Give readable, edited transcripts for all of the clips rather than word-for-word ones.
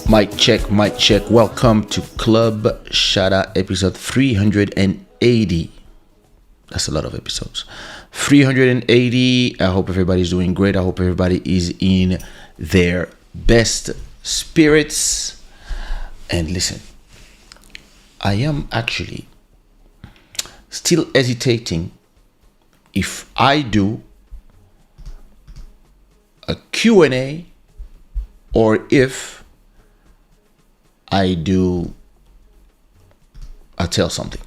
Mic check. Welcome to Club Shada episode 380. That's a lot of episodes. 380. I hope everybody's doing great. I hope everybody is in their best spirits. And listen, I am actually still hesitating if I do a Q&A or if I tell something.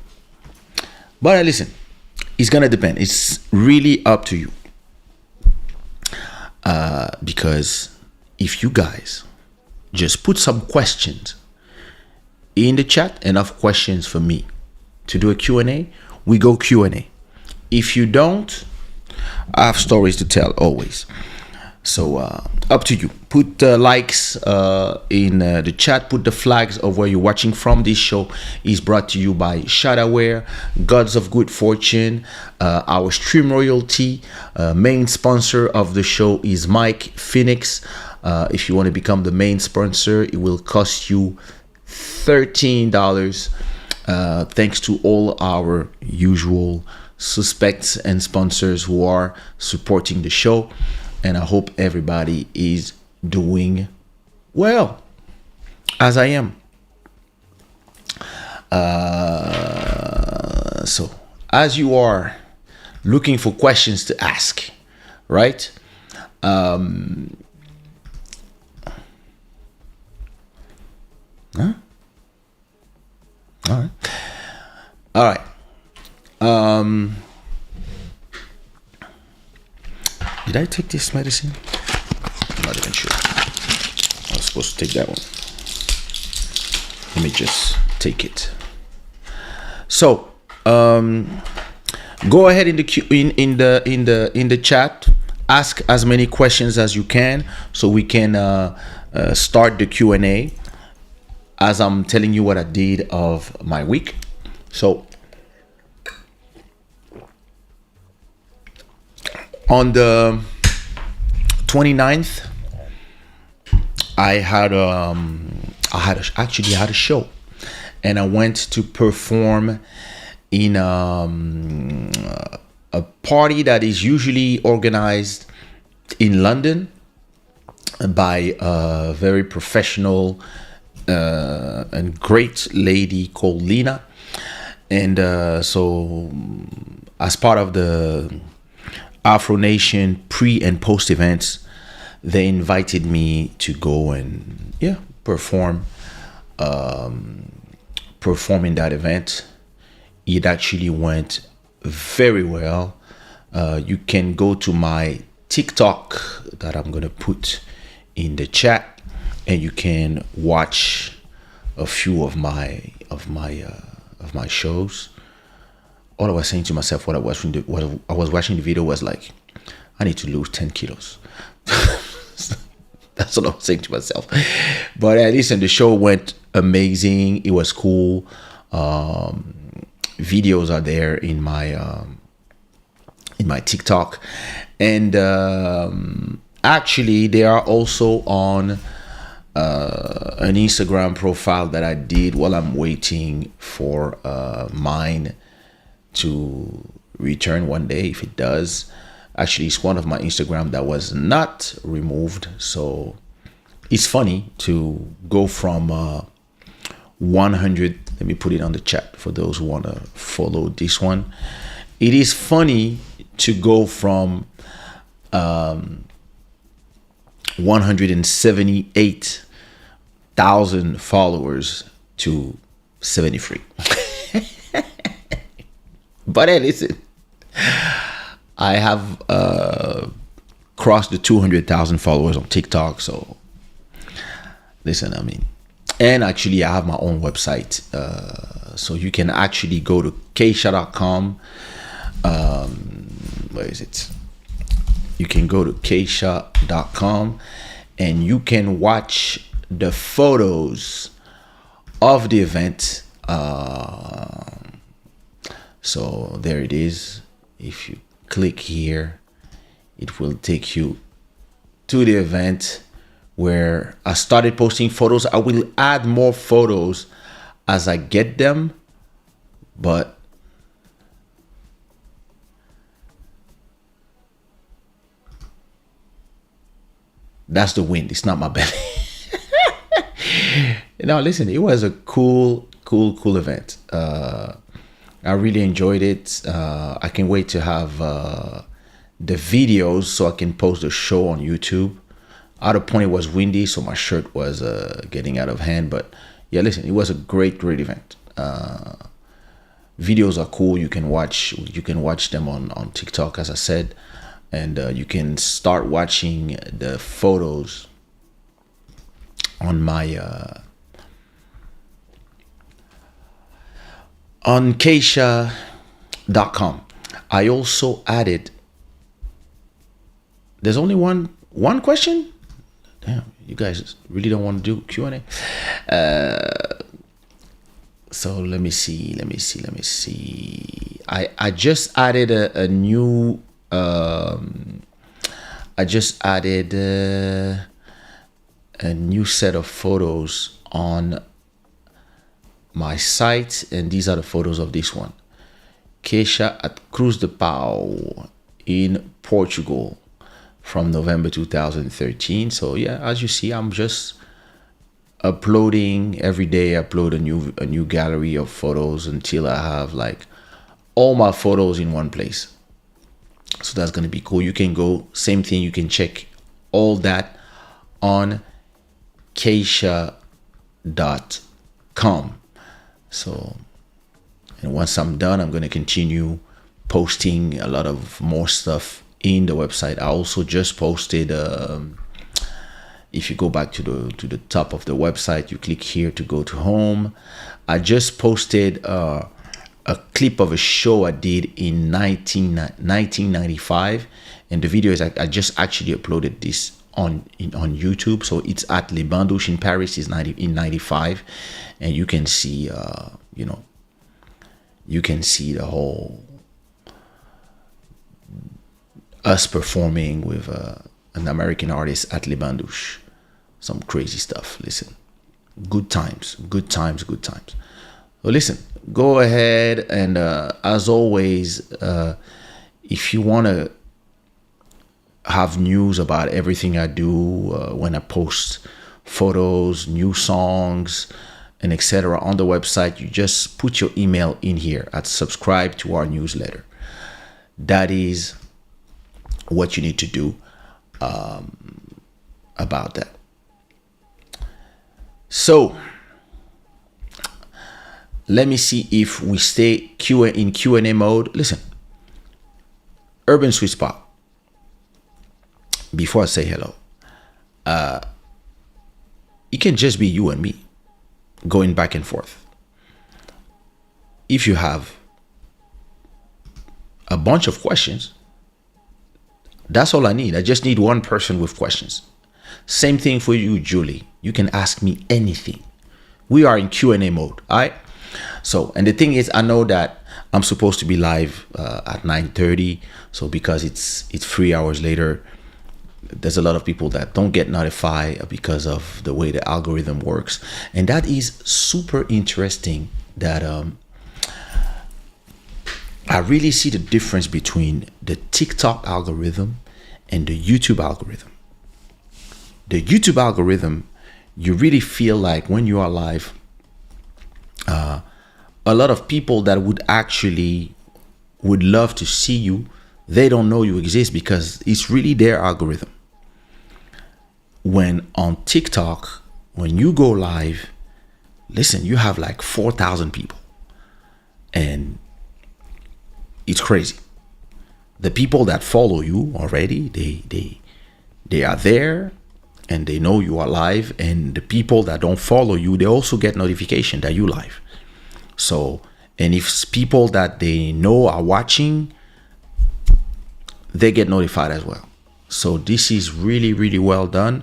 But listen, it's gonna depend. It's really up to you. Because if you guys just put some questions in the chat, enough questions for me to do a Q&A, we go Q&A. If you don't, I have stories to tell always. So up to you. Put likes in the chat. Put the flags of where you're watching from. This show is brought to you by Shada, Gods of Good Fortune. Our stream royalty. Main sponsor of the show is Mike Phoenix. If you want to become the main sponsor, it will cost you $13. Thanks to all our usual suspects and sponsors who are supporting the show. And I hope everybody is doing well, as I am. So, as you are looking for questions to ask, right? Huh? All right. Did I take this medicine? I'm not even sure. I was supposed to take that one. Let me just take it. So, go ahead in the chat. Ask as many questions as you can, so we can start the Q&A. As I'm telling you what I did of my week. So, on the 29th, I had a show, and I went to perform in a party that is usually organized in London by a very professional and great lady called Lena, and so as part of the Afro Nation pre and post events, they invited me to go and perform in that event. It actually went very well. You can go to my TikTok that I'm gonna put in the chat, and you can watch a few of my shows. All I was saying to myself what I was watching the video was like, I need to lose 10 kilos. That's what I was saying to myself. But listen, the show went amazing. It was cool. Videos are there in my TikTok, and actually they are also on an Instagram profile that I did while I'm waiting for mine to return one day, if it does. Actually, it's one of my Instagram that was not removed, so it's funny to go from 100. Let me put it on the chat for those who want to follow this one. It is funny to go from 178,000 followers to 73. But hey, listen, I have crossed the 200,000 followers on TikTok. So listen, I mean, and actually I have my own website. So you can actually go to Kaysha.com. Where is it? You can go to Kaysha.com and you can watch the photos of the event. So there it is. If you click here, it will take you to the event where I started posting photos. I will add more photos as I get them, but that's the wind. It's not my belly. Now listen, it was a cool event. I really enjoyed it. I can't wait to have the videos so I can post the show on YouTube. At a point it was windy, so my shirt was getting out of hand. But yeah, listen, it was a great event. Videos are cool. You can watch them on TikTok, as I said, and you can start watching the photos on my on Kaysha.com. I also added. There's only one question. Damn, you guys really don't want to do Q&A. So let me see. I just added a new. I just added a new set of photos on my site, and these are the photos of this one. Kaysha at Cruz de Pau in Portugal from November 2013. So yeah, as you see, I'm just uploading every day. I upload a new gallery of photos until I have like all my photos in one place. So that's going to be cool. You can go, same thing, you can check all that on Kaysha.com. So, and once I'm done, I'm going to continue posting a lot of more stuff in the website. I also just posted, if you go back to the top of the website, you click here to go to home. I just posted a clip of a show I did in 1995, and the video is I just actually uploaded this on YouTube. So it's at Les Bandouches in Paris. Is in 95, and you can see you can see the whole us performing with an American artist at Les Bandouches. Some crazy stuff. Listen, good times. Well, listen, go ahead and as always, if you want to have news about everything I do, when I post photos, new songs, and etc. on the website, you just put your email in here at subscribe to our newsletter. That is what you need to do about that. So let me see if we stay in Q&A mode. Listen, Urban Sweet Spot. Before I say hello, it can just be you and me going back and forth. If you have a bunch of questions, that's all I need. I just need one person with questions. Same thing for you, Julie. You can ask me anything. We are in Q&A mode, all right? So, and the thing is, I know that I'm supposed to be live at 9:30. So because it's 3 hours later, there's a lot of people that don't get notified because of the way the algorithm works. And that is super interesting that I really see the difference between the TikTok algorithm and the YouTube algorithm. the YouTube algorithm, you really feel like when you are live, a lot of people that would love to see you, they don't know you exist because it's really their algorithm. When on TikTok, when you go live, listen, you have like 4,000 people, and it's crazy. The people that follow you already, they are there and they know you are live, and the people that don't follow you, they also get notification that you live. So, and if people that they know are watching, they get notified as well. So this is really, really well done.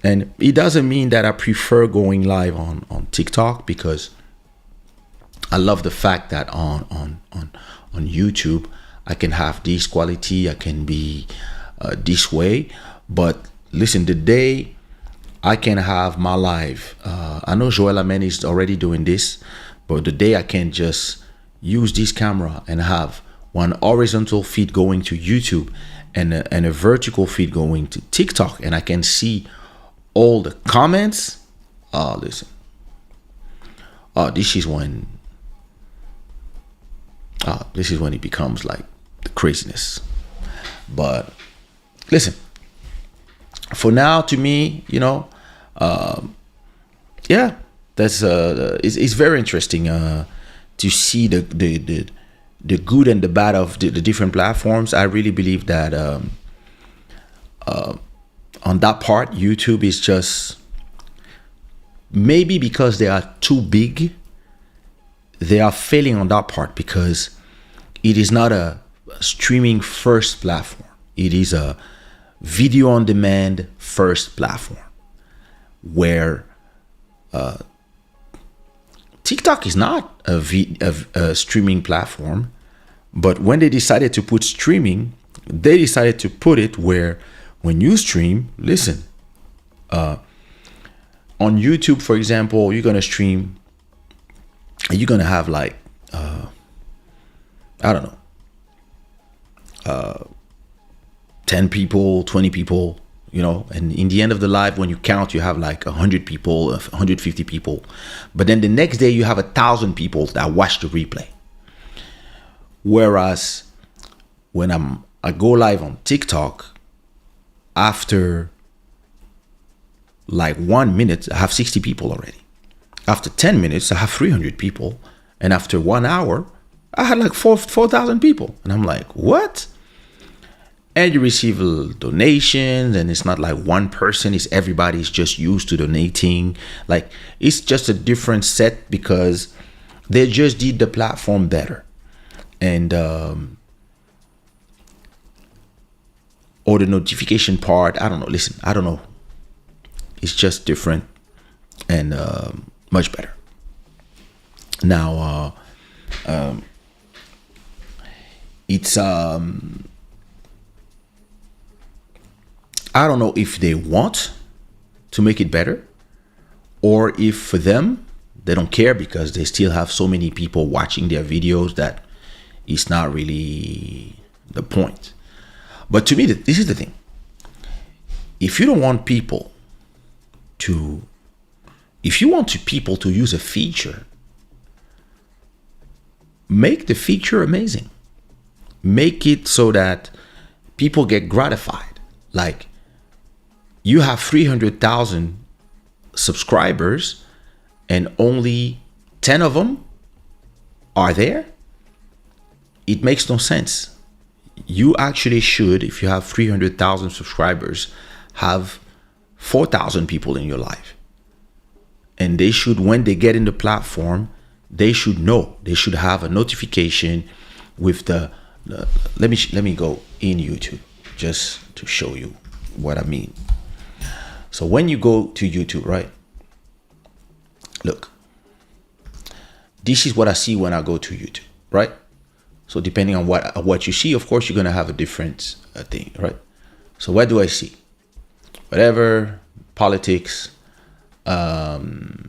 And it doesn't mean that I prefer going live on TikTok, because I love the fact that on YouTube, I can have this quality, I can be this way. But listen, the day I can have my live, I know Joel Amen is already doing this, but the day I can just use this camera and have one horizontal feed going to YouTube and a vertical feed going to TikTok, and I can see all the comments, listen, this is when it becomes like the craziness. But listen, for now, to me, yeah, that's it's very interesting to see the good and the bad of the different platforms. I really believe that on that part, YouTube is just, maybe because they are too big, they are failing on that part, because it is not a streaming first platform. It is a video on demand first platform, where TikTok is not a streaming platform. But when they decided to put streaming, they decided to put it where when you stream, listen, on YouTube, for example, you're going to stream, you're going to have like, I don't know, 10 people, 20 people, and in the end of the live, when you count, you have like 100 people, 150 people. But then the next day you have 1,000 people that watch the replay. Whereas when I go live on TikTok, after like 1 minute, I have 60 people already. After 10 minutes, I have 300 people. And after 1 hour, I had like 4,000 people. And I'm like, what? And you receive donations, and it's not like one person, it's everybody's just used to donating. Like, it's just a different set because they just did the platform better. And or the notification part, I don't know. Listen, I don't know. It's just different and much better. Now, it's I don't know if they want to make it better, or if for them they don't care because they still have so many people watching their videos that it's not really the point. But to me, this is the thing. If you don't want people to, if you want people to use a feature, make the feature amazing. Make it so that people get gratified. Like, you have 300,000 subscribers and only 10 of them are there. It makes no sense. You actually should, if you have 300,000 subscribers, have 4,000 people in your life. And they should, when they get in the platform, they should know. They should have a notification with the let me go in YouTube just to show you what I mean. So when you go to YouTube, right? Look, this is what I see when I go to YouTube, right? So depending on what you see, of course, you're gonna have a different thing, right? So what do I see? Whatever, politics, podcast,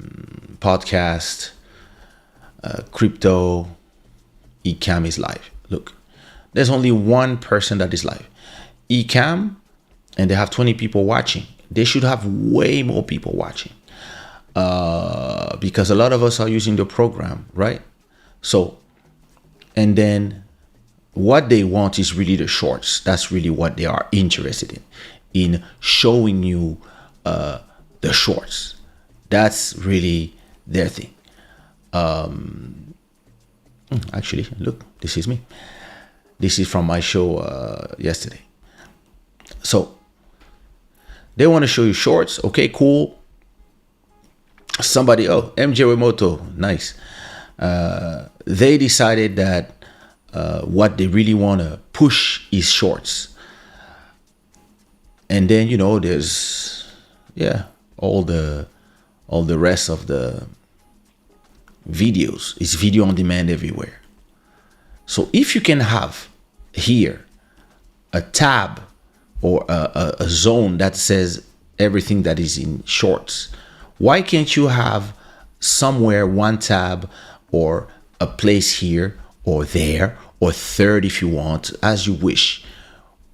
crypto, Ecamm is live. Look, there's only one person that is live, Ecamm, and they have 20 people watching. they should have way more people watching, because a lot of us are using the program, right? So, and then what they want is really the shorts. That's really what they are interested in showing you the shorts. That's really their thing. Actually, look, this is me. This is from my show yesterday. So they want to show you shorts. Okay, cool. Somebody, MJ Remoto, nice. They decided that what they really want to push is shorts. And then, there's, all the rest of the videos. It's video on demand everywhere. So if you can have here a tab or a zone that says everything that is in shorts, why can't you have somewhere one tab or a place here or there or third, if you want, as you wish,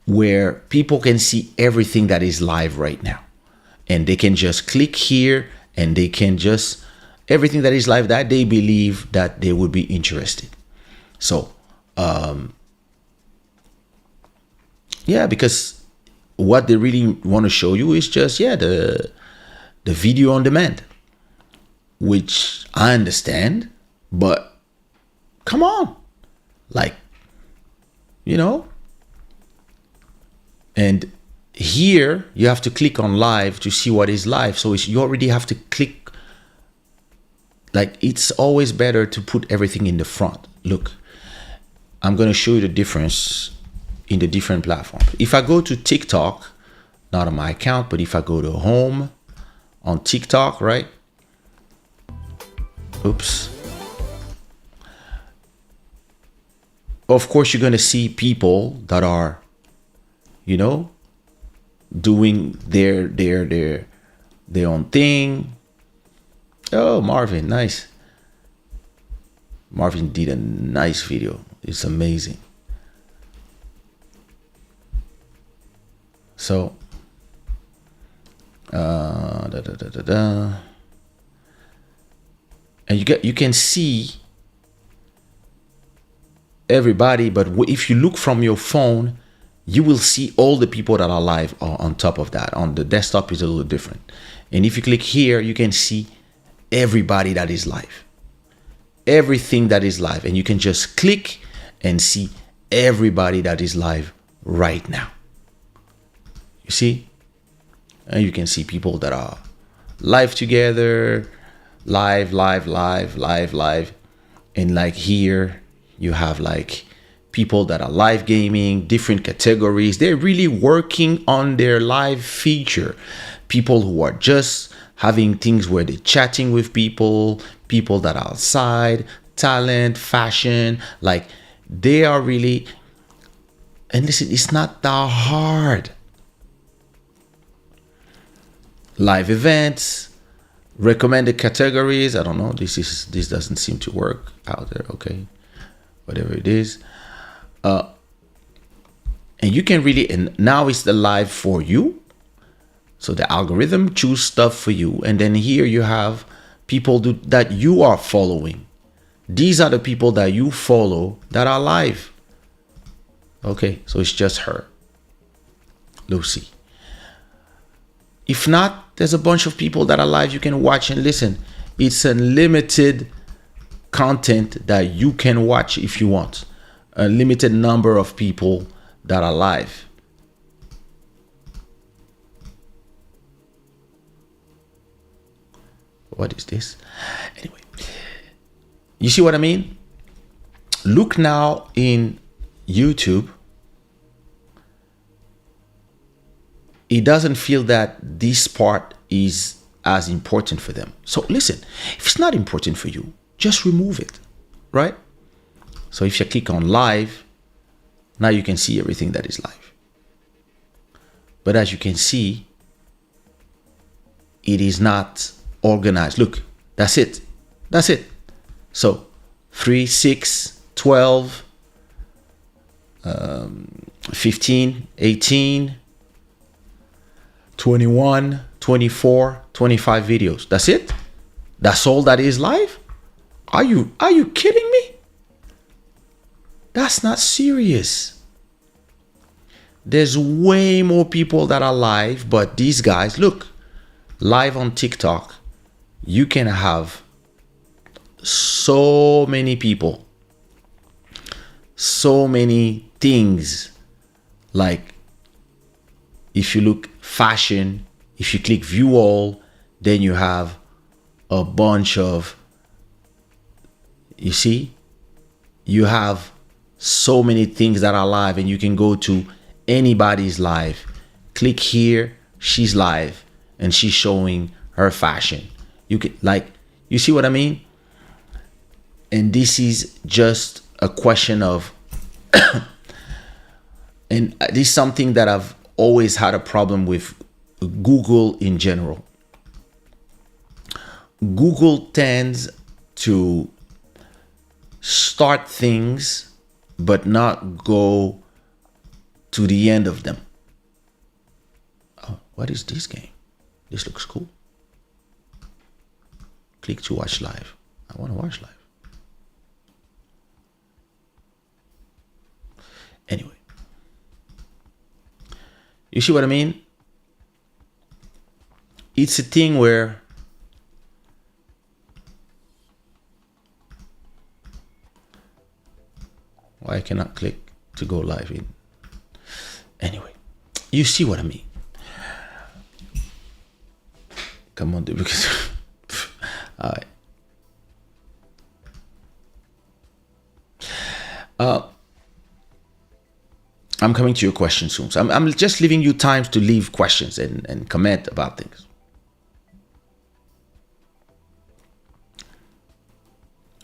where people can see everything that is live right now, and they can just click here and they can just everything that is live that they believe that they would be interested. So because what they really want to show you is just the video on demand, which I understand, but come on, like, and here you have to click on live to see what is live. So you already have to click. Like, it's always better to put everything in the front. Look, I'm going to show you the difference in the different platforms. If I go to TikTok, not on my account, but if I go to home on TikTok, right? Oops. Of course, you're going to see people that are, doing their own thing. Oh, Marvin, nice. Marvin did a nice video. It's amazing. So, and you can see everybody, but if you look from your phone, you will see all the people that are live on top of that. On the desktop is a little different. And if you click here, you can see everybody that is live. Everything that is live. And you can just click and see everybody that is live right now. You see? And you can see people that are live together, live. And like here, you have like people that are live gaming, different categories. They're really working on their live feature. People who are just having things where they're chatting with people that are outside, talent, fashion, like they are really, and listen, it's not that hard. Live events, recommended categories. I don't know. This doesn't seem to work out there. Okay, whatever it is. And you can really, and now it's the live for you. So the algorithm choose stuff for you. And then here you have people that you are following. These are the people that you follow that are live. Okay, so it's just her, Lucy. If not, there's a bunch of people that are live you can watch and listen. It's unlimited content that you can watch if you want. A limited number of people that are live. What is this? Anyway, you see what I mean? Look now in YouTube. It doesn't feel that this part is as important for them. So listen, if it's not important for you, just remove it, right? So if you click on live, now you can see everything that is live. But as you can see, it is not organized. Look, that's it. That's it. So 3, 6, 12, 15, 18, 21, 24, 25 videos. That's it? That's all that is live? Are you kidding me? That's not serious. There's way more people that are live, but these guys, look, live on TikTok, you can have so many people, so many things. Like if you look fashion, if you click view all, then you have a bunch of, you see, you have so many things that are live, and you can go to anybody's live. Click here, she's live and she's showing her fashion. You can, like, you see what I mean? And this is just a question of and this is something that I've always had a problem with Google in general. Google tends to start things but not go to the end of them. Oh, what is this game? This looks cool. Click to watch live. I want to watch live. Anyway, you see what I mean? It's a thing where why I cannot click to go live in. Anyway, you see what I mean? Come on, dude, because all right. I'm coming to your question soon. So I'm just leaving you time to leave questions and comment about things.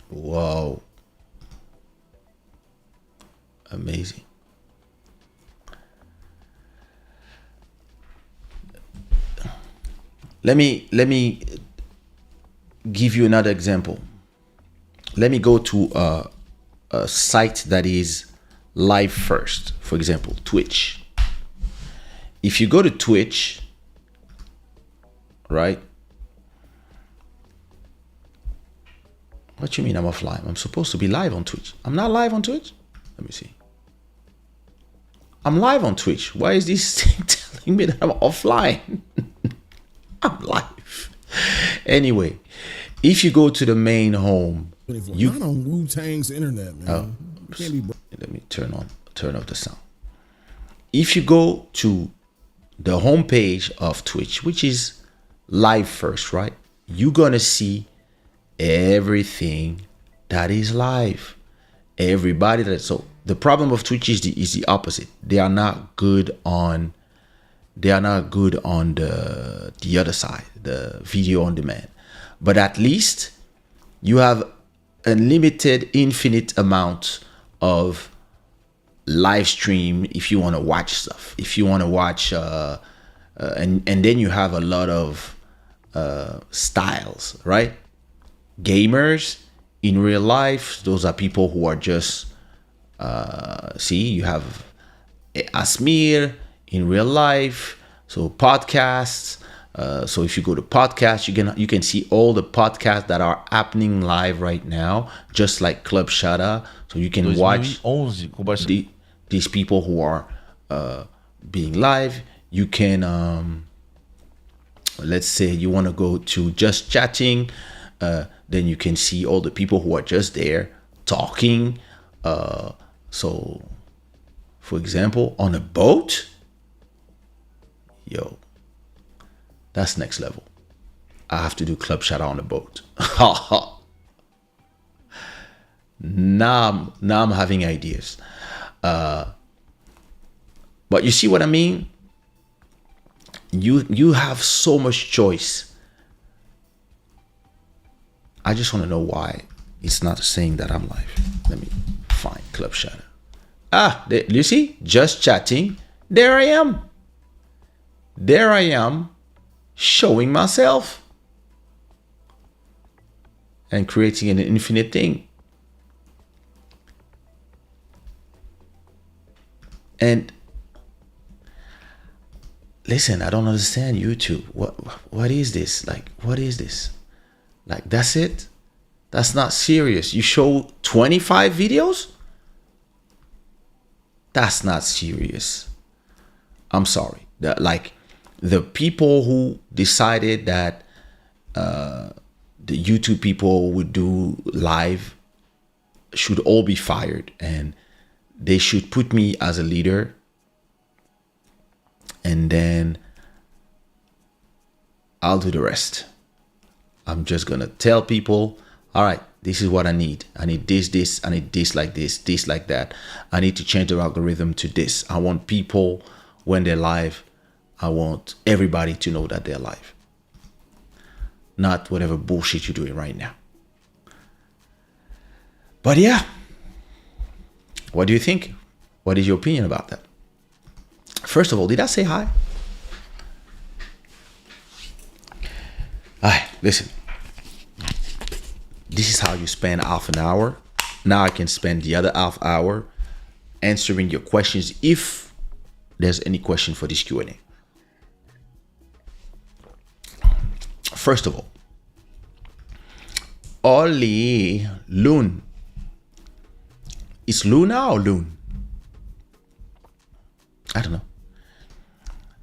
Whoa. Amazing. Let me give you another example. Let me go to a site that is live first. For example, Twitch. If you go to Twitch, right? What you mean I'm offline? I'm supposed to be live on Twitch. I'm not live on Twitch. Let me see. I'm live on Twitch. Why is this thing telling me that I'm offline? I'm live. Anyway, if you go to the main home, you not on Wu-Tang's internet, man. Let me turn off the sound. If you go to the homepage of Twitch, which is live first, right? You're gonna see everything that is live. Everybody that, so the problem of Twitch is the opposite. They are not good on the other side, the video on demand. But at least you have a limited, infinite amount of live stream if you want to watch stuff. If you want to watch, and then you have a lot of styles, right? Gamers in real life, those are people who are just, see, you have Asmir in real life. So podcasts. So if you go to podcasts, you can see all the podcasts that are happening live right now, just like Club Shada. So you can watch these people who are being live. You can, let's say you want to go to just chatting, then you can see all the people who are just there talking. So, for example, on a boat, yo, that's next level. I have to do Club Shada on a boat. Now I'm having ideas. But you see what I mean? You have so much choice. I just want to know why it's not saying that I'm live. Let me find Club Shada. There, you see? Just chatting. There I am. There I am showing myself and creating an infinite thing. And listen, I don't understand YouTube. What is this? Like, what is this? Like, that's it? That's not serious. You show 25 videos? That's not serious. I'm sorry. Like, the people who decided that the YouTube people would do live should all be fired, and they should put me as a leader, and then I'll do the rest. I'm just gonna tell people, all right, this is what I need. I need this, I need this like this like that. I need to change the algorithm to this. I want people, when they're live, I want everybody to know that they're live. Not whatever bullshit you're doing right now. But yeah, what do you think? What is your opinion about that? First of all, did I say hi? Alright, listen. This is how you spend half an hour. Now I can spend the other half hour answering your questions if there's any question for this Q&A. First of all, Oli Loon. It's Luna or Loon? I don't know.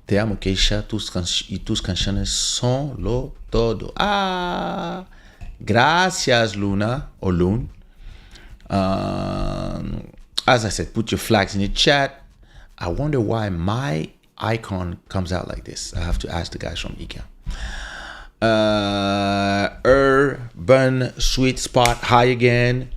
Te amo, Kaysha. Tus canciones son lo todo. Ah, gracias, Luna or Loon. As I said, put your flags in the chat. I wonder why my icon comes out like this. I have to ask the guys from IKEA. Urban Sweet Spot, hi again.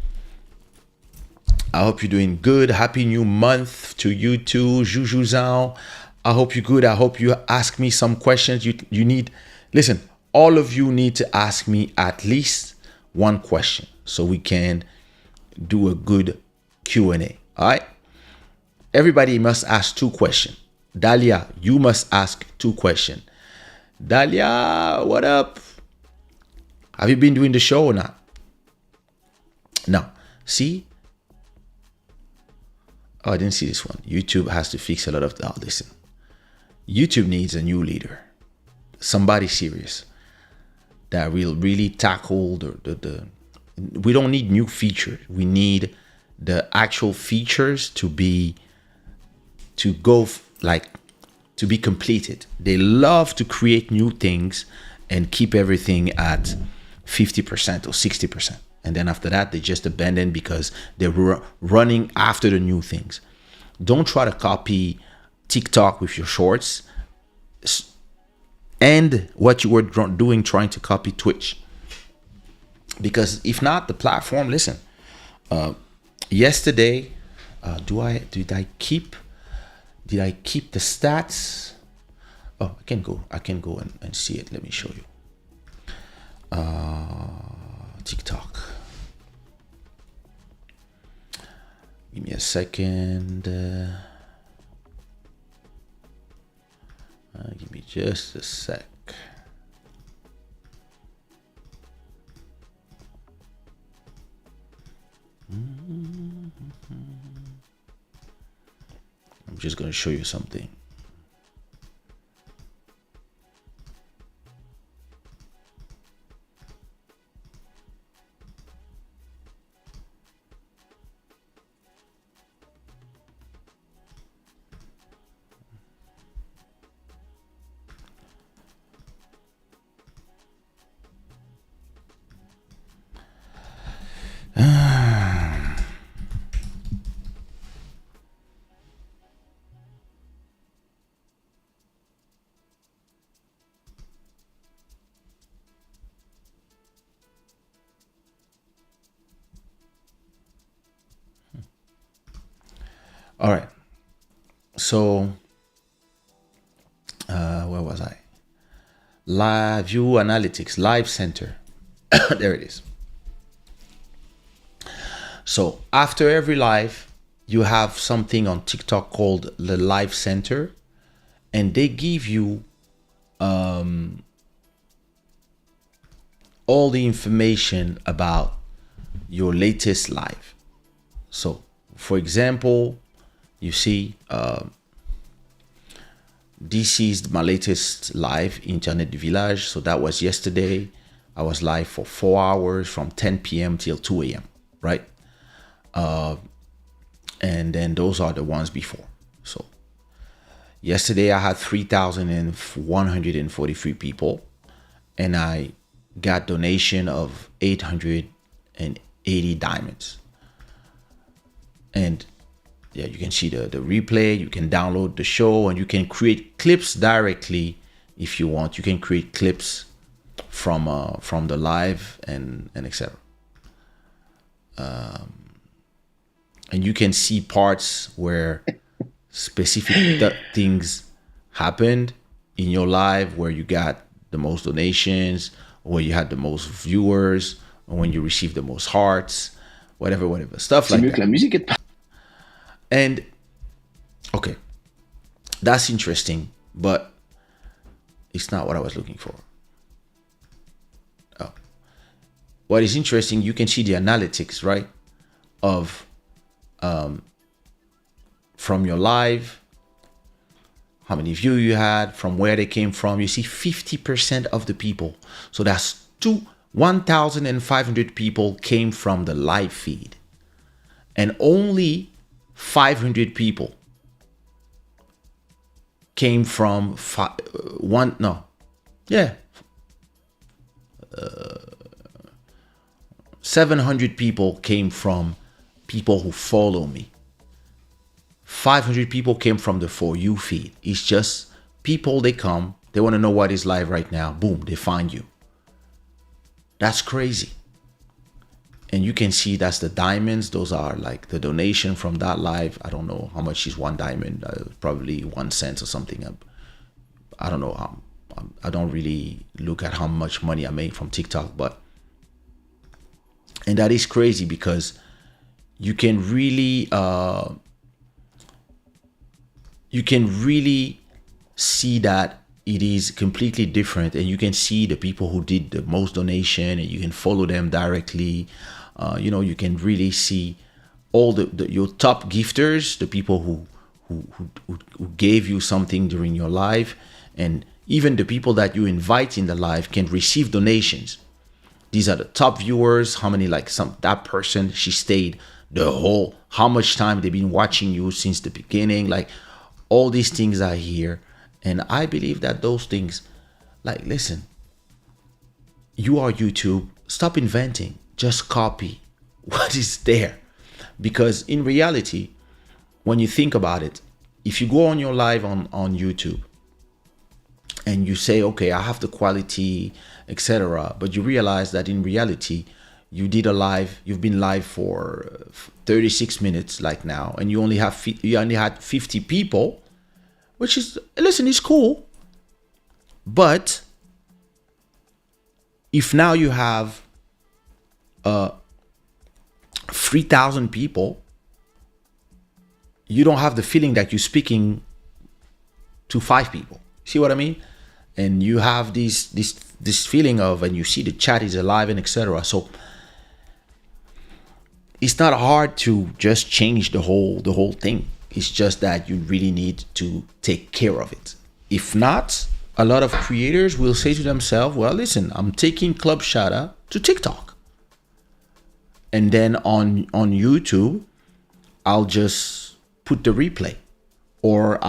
I hope you're doing good. Happy new month to you too, Juju Zhao. I hope you're good. I hope you ask me some questions. You need, listen, all of you need to ask me at least one question so we can do a good Q&A. All right. Everybody must ask 2 questions. Dalia, you must ask 2 questions. Dalia, what up? Have you been doing the show or not? No. See? Oh, I didn't see this one. YouTube has to fix a lot of... Oh, listen. YouTube needs a new leader. Somebody serious. That will really tackle the... We don't need new features. We need the actual features to be... To go... Like... To be completed. They love to create new things and keep everything at 50% or 60%. And then after that, they just abandon because they're running after the new things. Don't try to copy TikTok with your shorts and what you were doing trying to copy Twitch. Because if not, the platform, listen, yesterday, did I keep the stats? Oh, I can go and see it. Let me show you. TikTok. Give me a second. Give me just a sec. I'm just going to show you something. All right. So, where was I? Live View Analytics, Live Center. There it is. So after every live, you have something on TikTok called the Live Center, and they give you all the information about your latest live. So, for example, you see this is my latest live Internet Village. So that was yesterday. I was live for 4 hours from 10 p.m. till 2 a.m. Right? And then those are the ones before. So yesterday I had 3,143 people, and I got donation of 880 diamonds. And yeah, you can see the replay. You can download the show, and you can create clips directly if you want. You can create clips from the live and etc. And you can see parts where specific things happened in your live, where you got the most donations, or where you had the most viewers, or when you received the most hearts, whatever, stuff like that. And okay, that's interesting, but it's not what I was looking for. Oh, what is interesting, you can see the analytics, right, of from your live, how many views you had, from where they came from. You see 50% of the people. So that's 1,500 people came from the live feed. And only 500 people came from 700 people came from people who follow me. 500 people came from the For You feed. It's just people, they come, they want to know what is live right now. Boom, they find you. That's crazy. And you can see that's the diamonds. Those are like the donation from that live. I don't know how much is one diamond. Probably 1 cent or something. I don't know. I don't really look at how much money I made from TikTok, and that is crazy because you can really see that it is completely different, and you can see the people who did the most donation, and you can follow them directly. You can really see all your top gifters, the people who gave you something during your live, and even the people that you invite in the live can receive donations. These are the top viewers. How many, that person, she stayed how much time they've been watching you since the beginning. Like, all these things are here. And I believe that those things, listen, you are YouTube. Stop inventing. Just copy what is there. Because in reality, when you think about it, if you go on your live on YouTube and you say, okay, I have the quality, etc., but you realize that in reality, you did a live, you've been live for 36 minutes like now, and you only had 50 people, which is, listen, it's cool. But if now you have 3,000 people, you don't have the feeling that you're speaking to 5 people. See what I mean? And you have this feeling of, and you see the chat is alive and etc. So it's not hard to just change the whole thing. It's just that you really need to take care of it. If not, a lot of creators will say to themselves, well, listen, I'm taking Club Shada to TikTok. And then on YouTube, I'll just put the replay. Or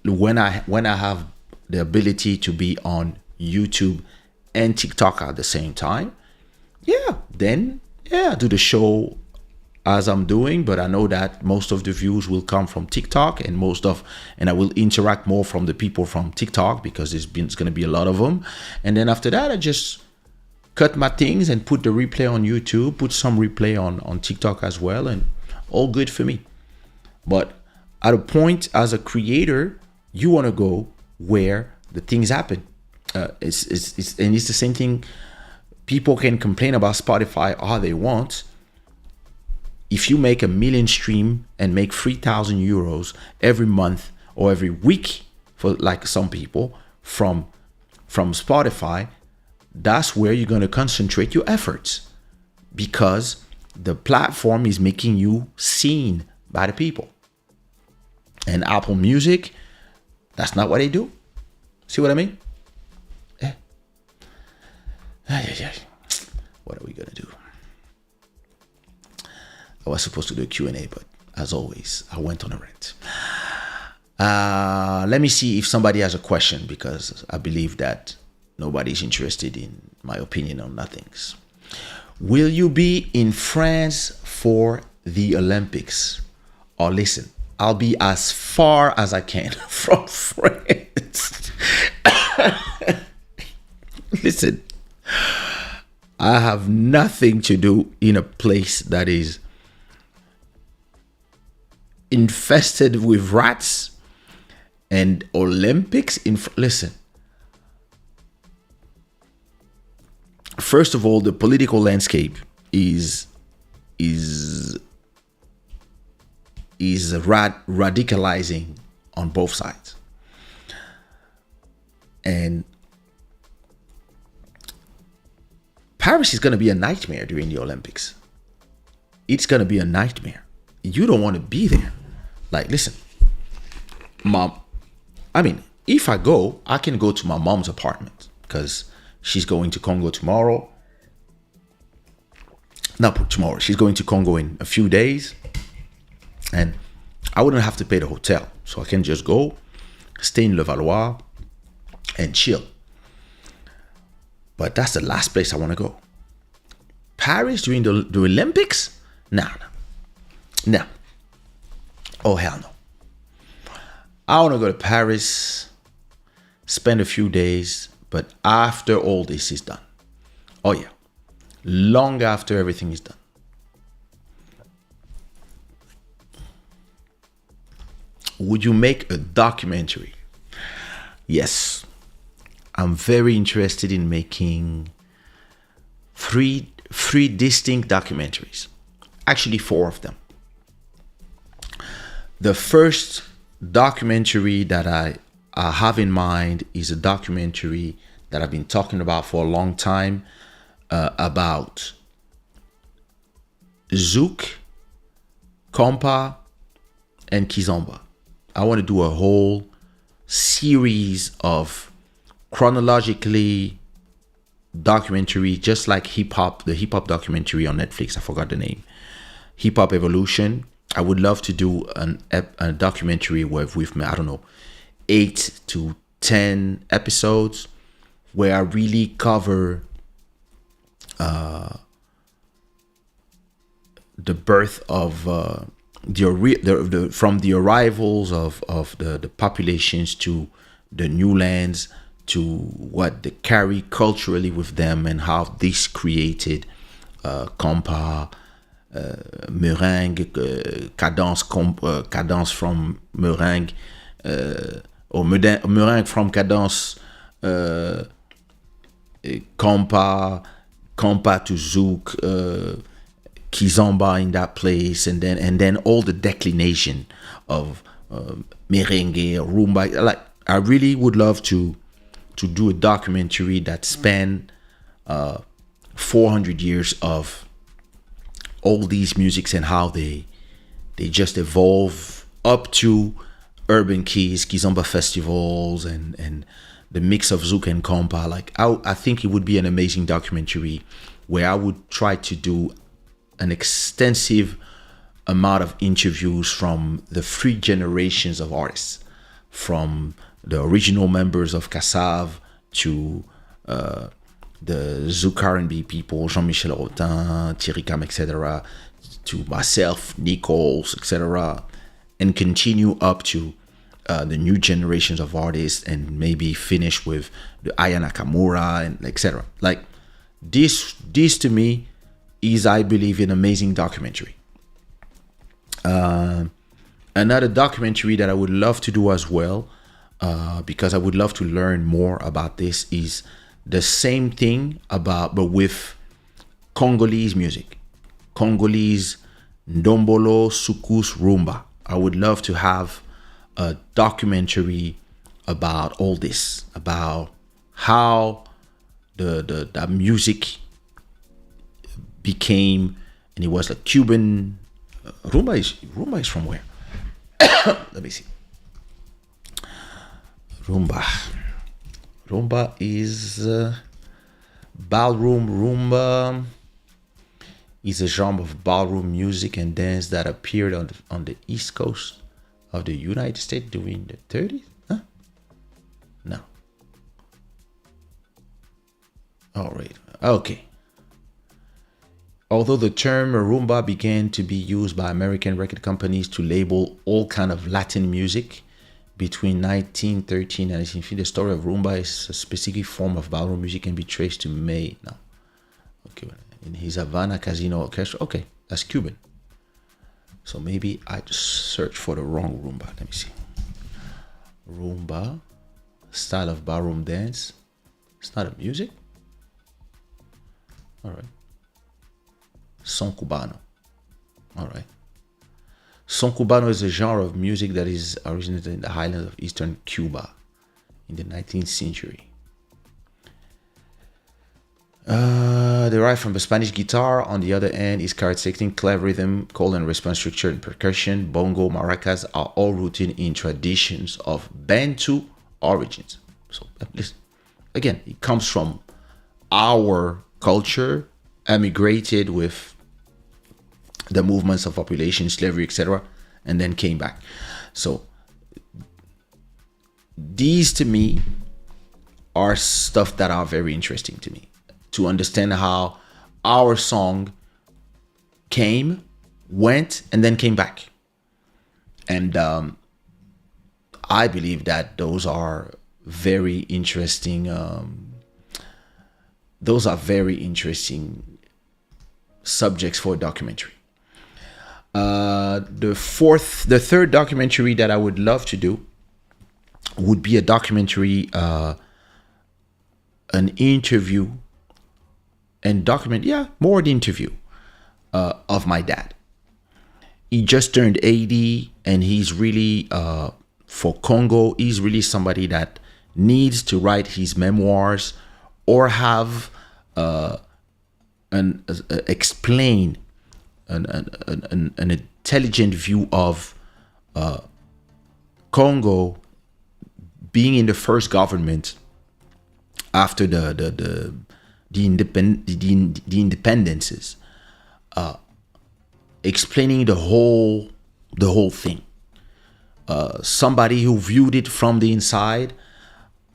when I have the ability to be on YouTube and TikTok at the same time, then do the show as I'm doing. But I know that most of the views will come from TikTok, and I will interact more from the people from TikTok, because it's going to be a lot of them. And then after that, I just cut my things and put the replay on YouTube, put some replay on TikTok as well, and all good for me. But at a point, as a creator, you want to go where the things happen. It's the same thing. People can complain about Spotify all they want. If you make 1 million stream and make 3,000 euros every month or every week, for like some people, from Spotify, that's where you're going to concentrate your efforts, because the platform is making you seen by the people. And Apple Music, That's not what they do. See what I mean? Eh. Ay, ay, ay. What are we gonna do? I was supposed to do a Q&A, but as always, I went on a rant. Let me see if somebody has a question, because I believe that nobody's interested in my opinion on nothings. Will you be in France for the Olympics? Or listen, I'll be as far as I can from France. Listen, I have nothing to do in a place that is infested with rats and Olympics. Listen, first of all, the political landscape is radicalizing on both sides, and Paris is going to be a nightmare during the Olympics. It's going to be a nightmare. You don't want to be there. Like, listen, mom, I mean, if I go, I can go to my mom's apartment because she's going to Congo tomorrow. Not tomorrow. She's going to Congo in a few days. And I wouldn't have to pay the hotel. So I can just go, stay in Levallois, and chill. But that's the last place I want to go. Paris during the Olympics? Nah. Oh, hell no. I want to go to Paris, spend a few days, but after all this is done. Oh, yeah. Long after everything is done. Would you make a documentary? Yes. I'm very interested in making three distinct documentaries. Actually, 4 of them. The first documentary that I have in mind is a documentary that I've been talking about for a long time, about Zouk, Compa, and Kizomba. I want to do a whole series of chronologically documentary, just like the hip hop documentary on Netflix. I forgot the name. Hip Hop Evolution. I would love to do a documentary with I don't know, 8 to 10 episodes where I really cover the birth of from the arrivals of the populations to the new lands, to what they carry culturally with them, and how this created compa, meringue, cadence from meringue, or meringue from cadence, compa to zouk, kizomba in that place, and then all the declination of merengue, rumba. Like, I really would love to do a documentary that span 400 years of all these musics and how they just evolve up to urban keys, kizomba festivals, and the mix of zouk and compa. Like, I think it would be an amazing documentary where I would try to do an extensive amount of interviews from the 3 generations of artists, from the original members of Kassav to the Zouk R&B people, Jean-Michel Rotin, Thierry Cam, etc., to myself, Nichols, etc., and continue up to the new generations of artists, and maybe finish with the Aya Nakamura and etc. Like, this to me is, I believe, an amazing documentary. Another documentary that I would love to do as well, because I would love to learn more about this, is the same thing but with Congolese music, Congolese ndombolo, soukous, rumba. I would love to have a documentary about all this, about how the music became, and it was like Cuban. Rumba is from where? Let me see. Rumba. Rumba is ballroom. Rumba is a genre of ballroom music and dance that appeared on the East Coast of the United States during the 30s. Huh? No. All right. Okay. Although the term rumba began to be used by American record companies to label all kind of Latin music between 1913 and 1950, the story of rumba is a specific form of ballroom music can be traced to May. No. Okay. In his Havana Casino Orchestra. Okay, that's Cuban. So maybe I just searched for the wrong rumba. Let me see. Rumba, style of ballroom dance. It's not a music. All right. Son cubano. All right. Son cubano is a genre of music that is originated in the highlands of eastern Cuba in the 19th century. Derived from the Spanish guitar, on the other end, is characteristic clever rhythm, call and response structure, and percussion. Bongo, maracas are all rooted in traditions of Bantu origins. So, listen, again, it comes from our culture, emigrated with the movements of population, slavery, etc., and then came back. So, these to me are stuff that are very interesting to me. To understand how our song came, went, and then came back. And I believe that those are very interesting. Those are very interesting subjects for a documentary. The third documentary that I would love to do would be a documentary, an interview. And document, more the interview of my dad. He just turned 80 and he's really, for Congo, he's really somebody that needs to write his memoirs or have explain an intelligent view of Congo being in the first government after the independences, explaining the whole thing. Somebody who viewed it from the inside,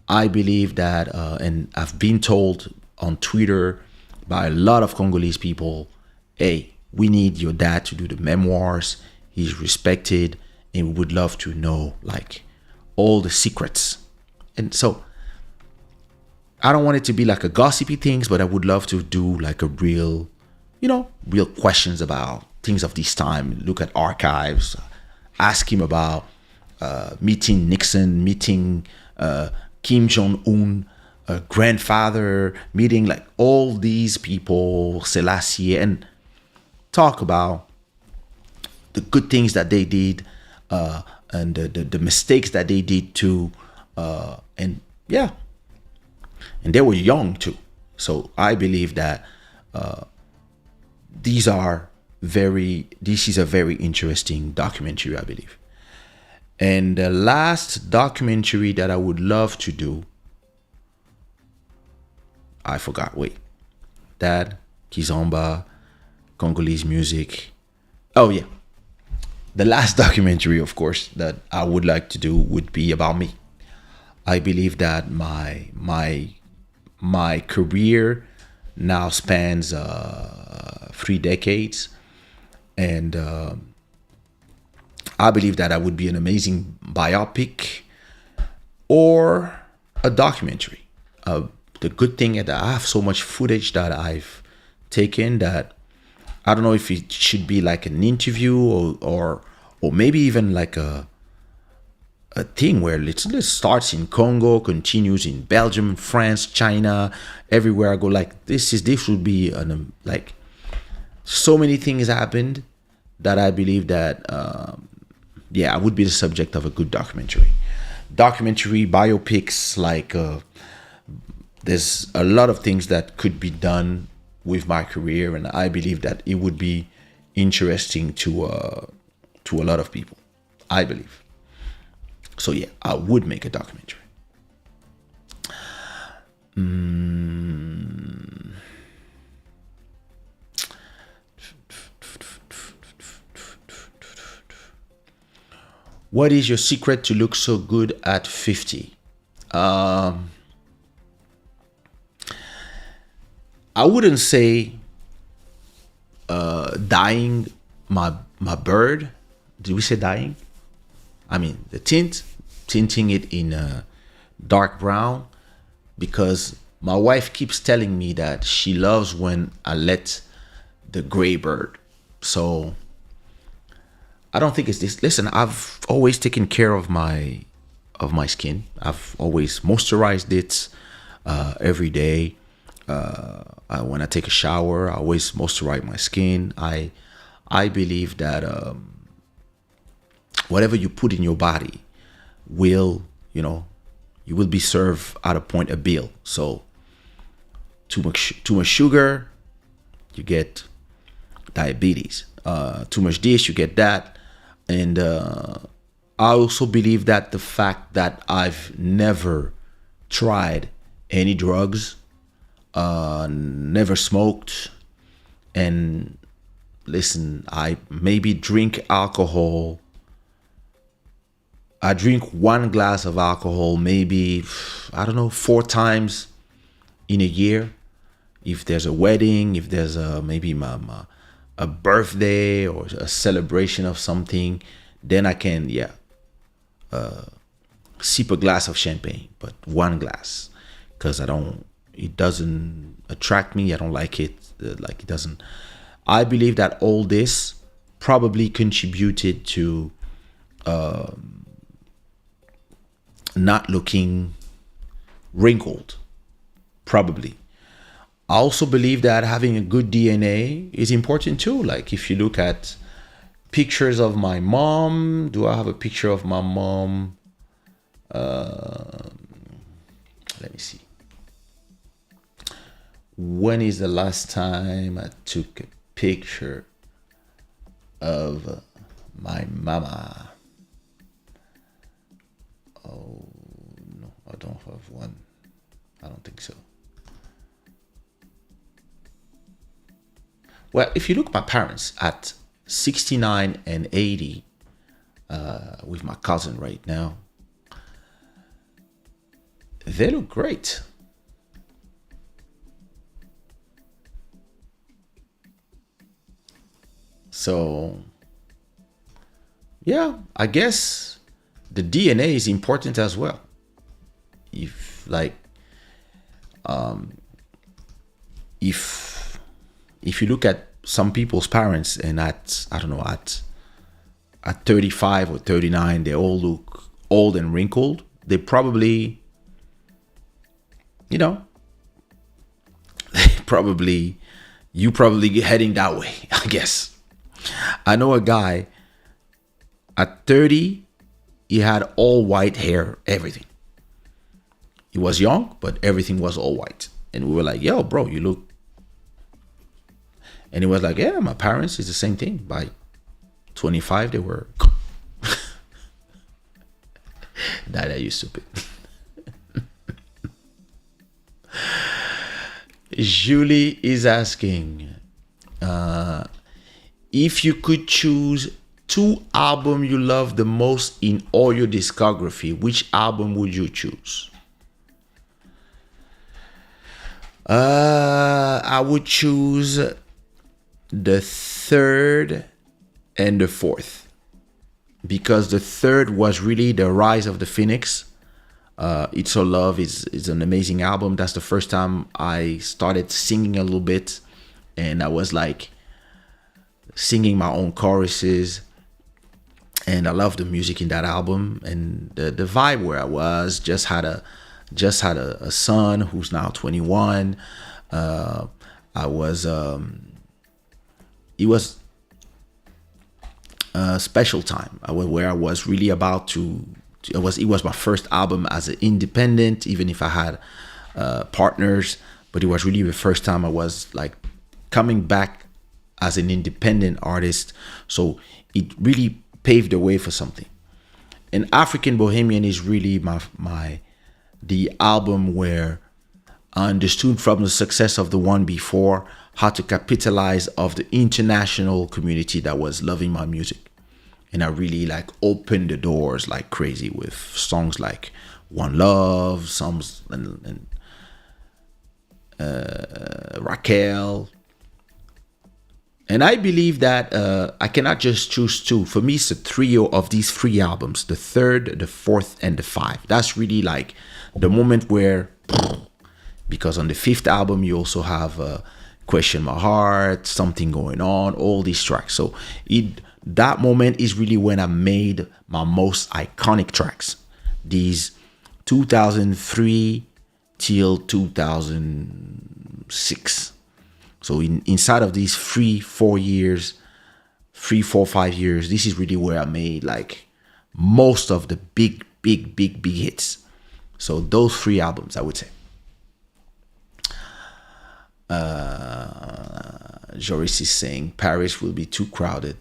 I believe that, and I've been told on Twitter by a lot of Congolese people, hey, we need your dad to do the memoirs. He's respected, and we would love to know like all the secrets. And so I don't want it to be like a gossipy things, but I would love to do like a real questions about things of this time. Look at archives, ask him about meeting Nixon, meeting Kim Jong-un, grandfather, meeting like all these people, Selassie, and talk about the good things that they did and the mistakes that they did too. And they were young too. So I believe that this is a very interesting documentary, I believe. And the last documentary that I would love to do, I forgot, wait. Dad, Kizomba, Congolese music. Oh yeah. The last documentary, of course, that I would like to do would be about me. I believe that my career now spans 3 decades, and I believe that I would be an amazing biopic or a documentary. The good thing is that I have so much footage that I've taken that I don't know if it should be like an interview or maybe even like a thing where it starts in Congo, continues in Belgium, France, China, everywhere I go. Like this would be like so many things happened that I believe that I would be the subject of a good documentary. Documentary biopics, like there's a lot of things that could be done with my career, and I believe that it would be interesting to a lot of people. I believe. So yeah, I would make a documentary. What is your secret to look so good at 50? I wouldn't say dyeing my bird. Did we say dyeing? I mean the tinting it in a dark brown, because my wife keeps telling me that she loves when I let the gray bird. So I don't think it's this. Listen, I've always taken care of my skin. I've always moisturized it every day. When I take a shower, I always moisturize my skin. I believe that whatever you put in your body will, you will be served at a point a bill. So too much sugar, you get diabetes. Too much this, you get that. And I also believe that the fact that I've never tried any drugs, never smoked, and listen, I maybe drink alcohol. I drink one glass of alcohol, maybe, I don't know, 4 times in a year. If there's a wedding, if there's maybe a birthday or a celebration of something, then I can, sip a glass of champagne, but one glass, because it doesn't attract me. I don't like it. Like it doesn't. I believe that all this probably contributed to not looking wrinkled, probably. I also believe that having a good DNA is important too. Like if you look at pictures of my mom, do I have a picture of my mom? Let me see. When is the last time I took a picture of my mama? Oh, no, I don't have one. I don't think so. Well, if you look at my parents at 69 and 80, with my cousin right now, they look great. So, yeah, I guess the DNA is important as well. If like, if you look at some people's parents and at, I don't know, at 35 or 39, they all look old and wrinkled. They probably, you probably heading that way, I guess. I know a guy at 30, he had all white hair, everything. He was young, but everything was all white. And we were like, yo, bro, you look. And he was like, yeah, my parents is the same thing. By 25, they were. That you stupid. Julie is asking, if you could choose 2 albums you love the most in all your discography, which album would you choose? I would choose the third and the fourth, because the third was really the rise of the Phoenix. It's So Love is an amazing album. That's the first time I started singing a little bit, and I was like singing my own choruses, and I love the music in that album, and the vibe where I was. Just had a son who's now 21. It was a special time where I was really about to. It was my first album as an independent, even if I had partners. But it was really the first time I was like coming back as an independent artist. So it really paved the way for something. And African Bohemian is really the album where I understood from the success of the one before how to capitalize of the international community that was loving my music. And I really like opened the doors like crazy with songs like One Love, songs and Raquel. And I believe that I cannot just choose two. For me, it's a trio of these three albums: the third, the fourth, and the five. That's really like the moment where, because on the fifth album, you also have Question My Heart, Something Going On, all these tracks. So that moment is really when I made my most iconic tracks. These 2003 till 2006. So inside of these 5 years, this is really where I made like most of the big hits. So those three albums, I would say. Joris is saying Paris will be too crowded.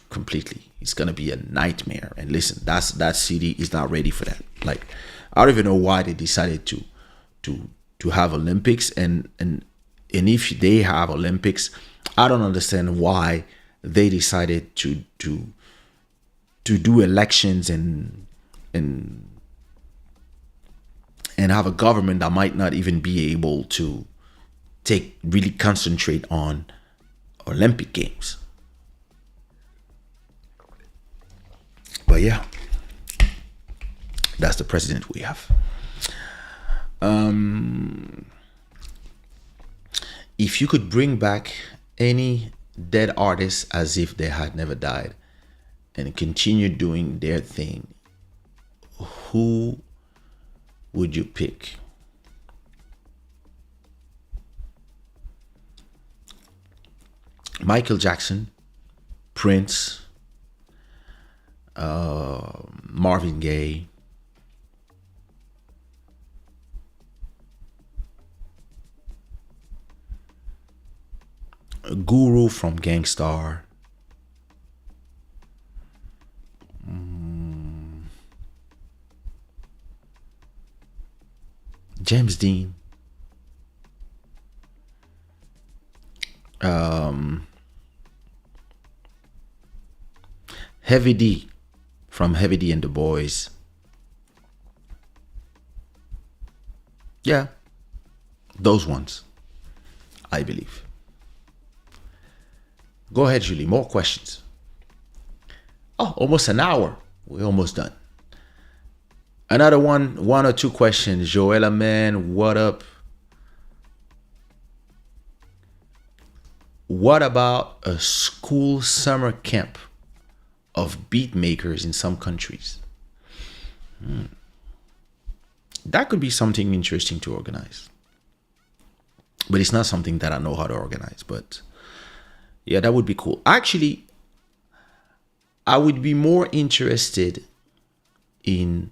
Completely, it's gonna be a nightmare. And listen, that city is not ready for that. Like, I don't even know why they decided to have Olympics, and if they have Olympics, I don't understand why they decided to do elections and have a government that might not even be able to really concentrate on Olympic Games. But yeah, that's the president we have. If you could bring back any dead artist as if they had never died and continue doing their thing, who would you pick? Michael Jackson, Prince, Marvin Gaye, Guru from Gangstar, James Dean, Heavy D from Heavy D and the Boys. Yeah, those ones, I believe. Go ahead, Julie. More questions. Oh, almost an hour. We're almost done. Another one or two questions. Joella, man, what up? What about a school summer camp of beat makers in some countries? That could be something interesting to organize. But it's not something that I know how to organize. But yeah, that would be cool. Actually, I would be more interested in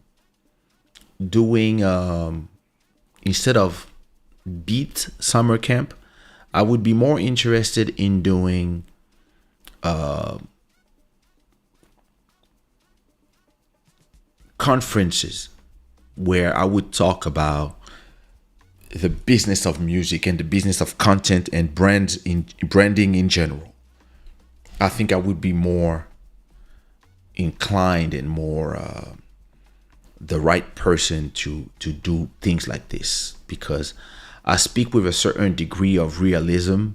doing, instead of beat summer camp, I would be more interested in doing conferences where I would talk about the business of music and the business of content and branding in general. I think I would be more inclined and more the right person to do things like this, because I speak with a certain degree of realism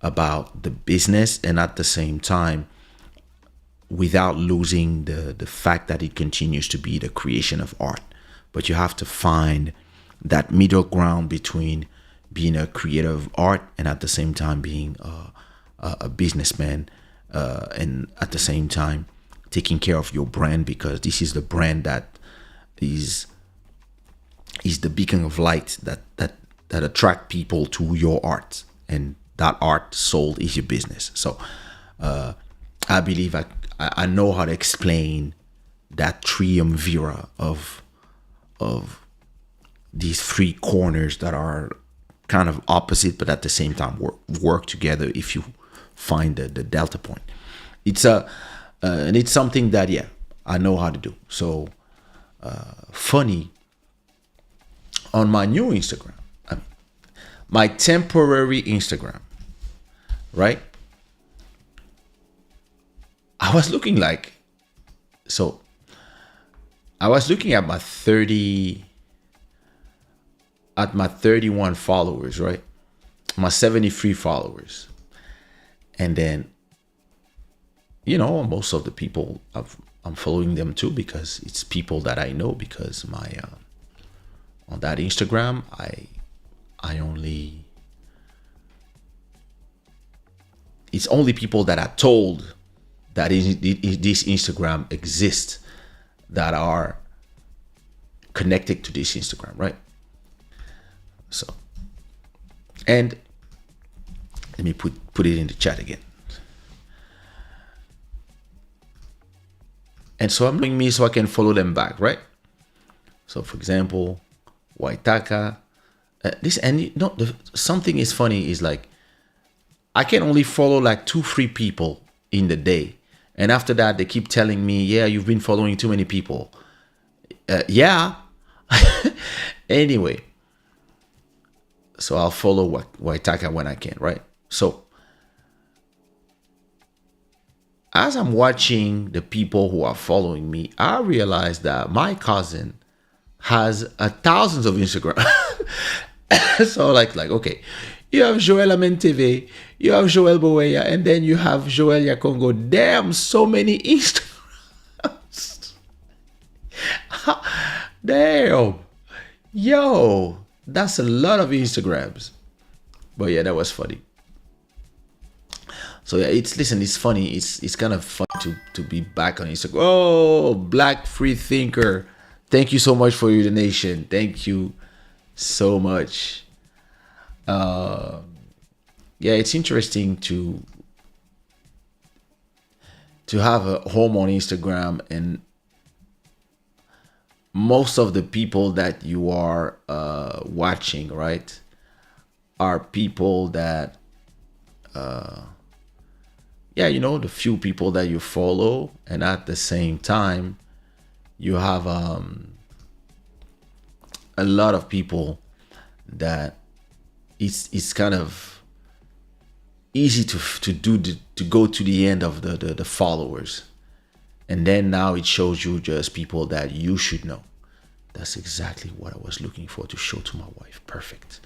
about the business, and at the same time without losing the fact that it continues to be the creation of art. But you have to find that middle ground between being a creator of art and at the same time being a businessman, and at the same time taking care of your brand, because this is the brand that is the beacon of light that attract people to your art, and that art sold is your business. So I believe I know how to explain that triumvirate of these three corners that are kind of opposite, but at the same time work together if you find the delta point. It's and it's something that, yeah, I know how to do. So funny, on my new Instagram, my temporary Instagram, right? I was looking like, so I was looking at my 31 followers, right? My 73 followers. And then, most of the people I'm following them too, because it's people that I know, because my on that Instagram, I only, it's only people that are told that this Instagram exists, that are connected to this Instagram, right? So, and let me put it in the chat again. And so I'm doing me so I can follow them back, right? So, for example, Waitaka, this, and something is funny is like, I can only follow like 2-3 people in the day, and after that they keep telling me, yeah, you've been following too many people. Yeah. Anyway, so I'll follow Waitaka when I can, right? So as I'm watching the people who are following me, I realize that my cousin has thousands of Instagram. So like, okay, you have Joel Amenteve, you have Joel Boweya, and then you have Joel Yakongo. Damn, so many Instagrams. Damn. Yo, that's a lot of Instagrams. But yeah, that was funny. So yeah, it's funny. It's kind of fun to be back on Instagram. Oh, Black Free Thinker, thank you so much for your donation. Thank you so much. Yeah, it's interesting to have a home on Instagram, and most of the people that you are watching, right, are people that the few people that you follow, and at the same time you have a lot of people that it's kind of easy to go to the end of the followers, and then now it shows you just people that you should know. That's exactly what I was looking for to show to my wife. Perfect.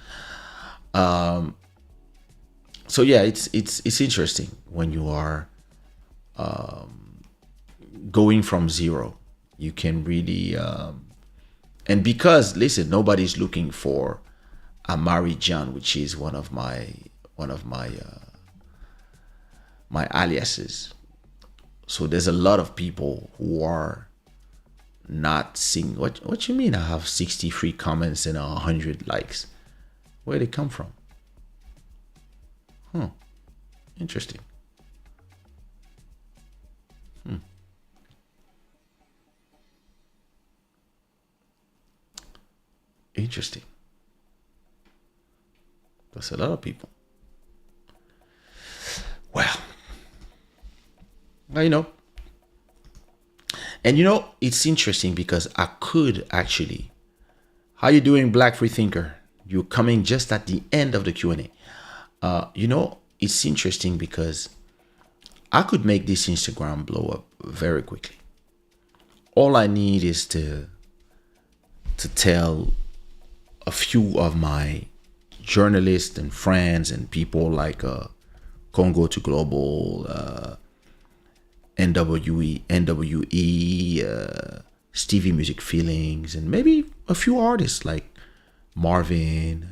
So yeah, it's interesting when you are going from zero. You can really and because, listen, nobody's looking for Amari John, which is one of my my aliases. So there's a lot of people who are not seeing what you mean I have 63 comments and 100 likes. Where they come from? Interesting. Interesting. That's a lot of people. Well, and it's interesting because I could actually. How you doing, Black Free Thinker? You're coming just at the end of the Q&A. It's interesting because I could make this Instagram blow up very quickly. All I need is to tell a few of my journalists and friends and people like Congo to Global, NWE, Stevie Music Feelings, and maybe a few artists like Marvin,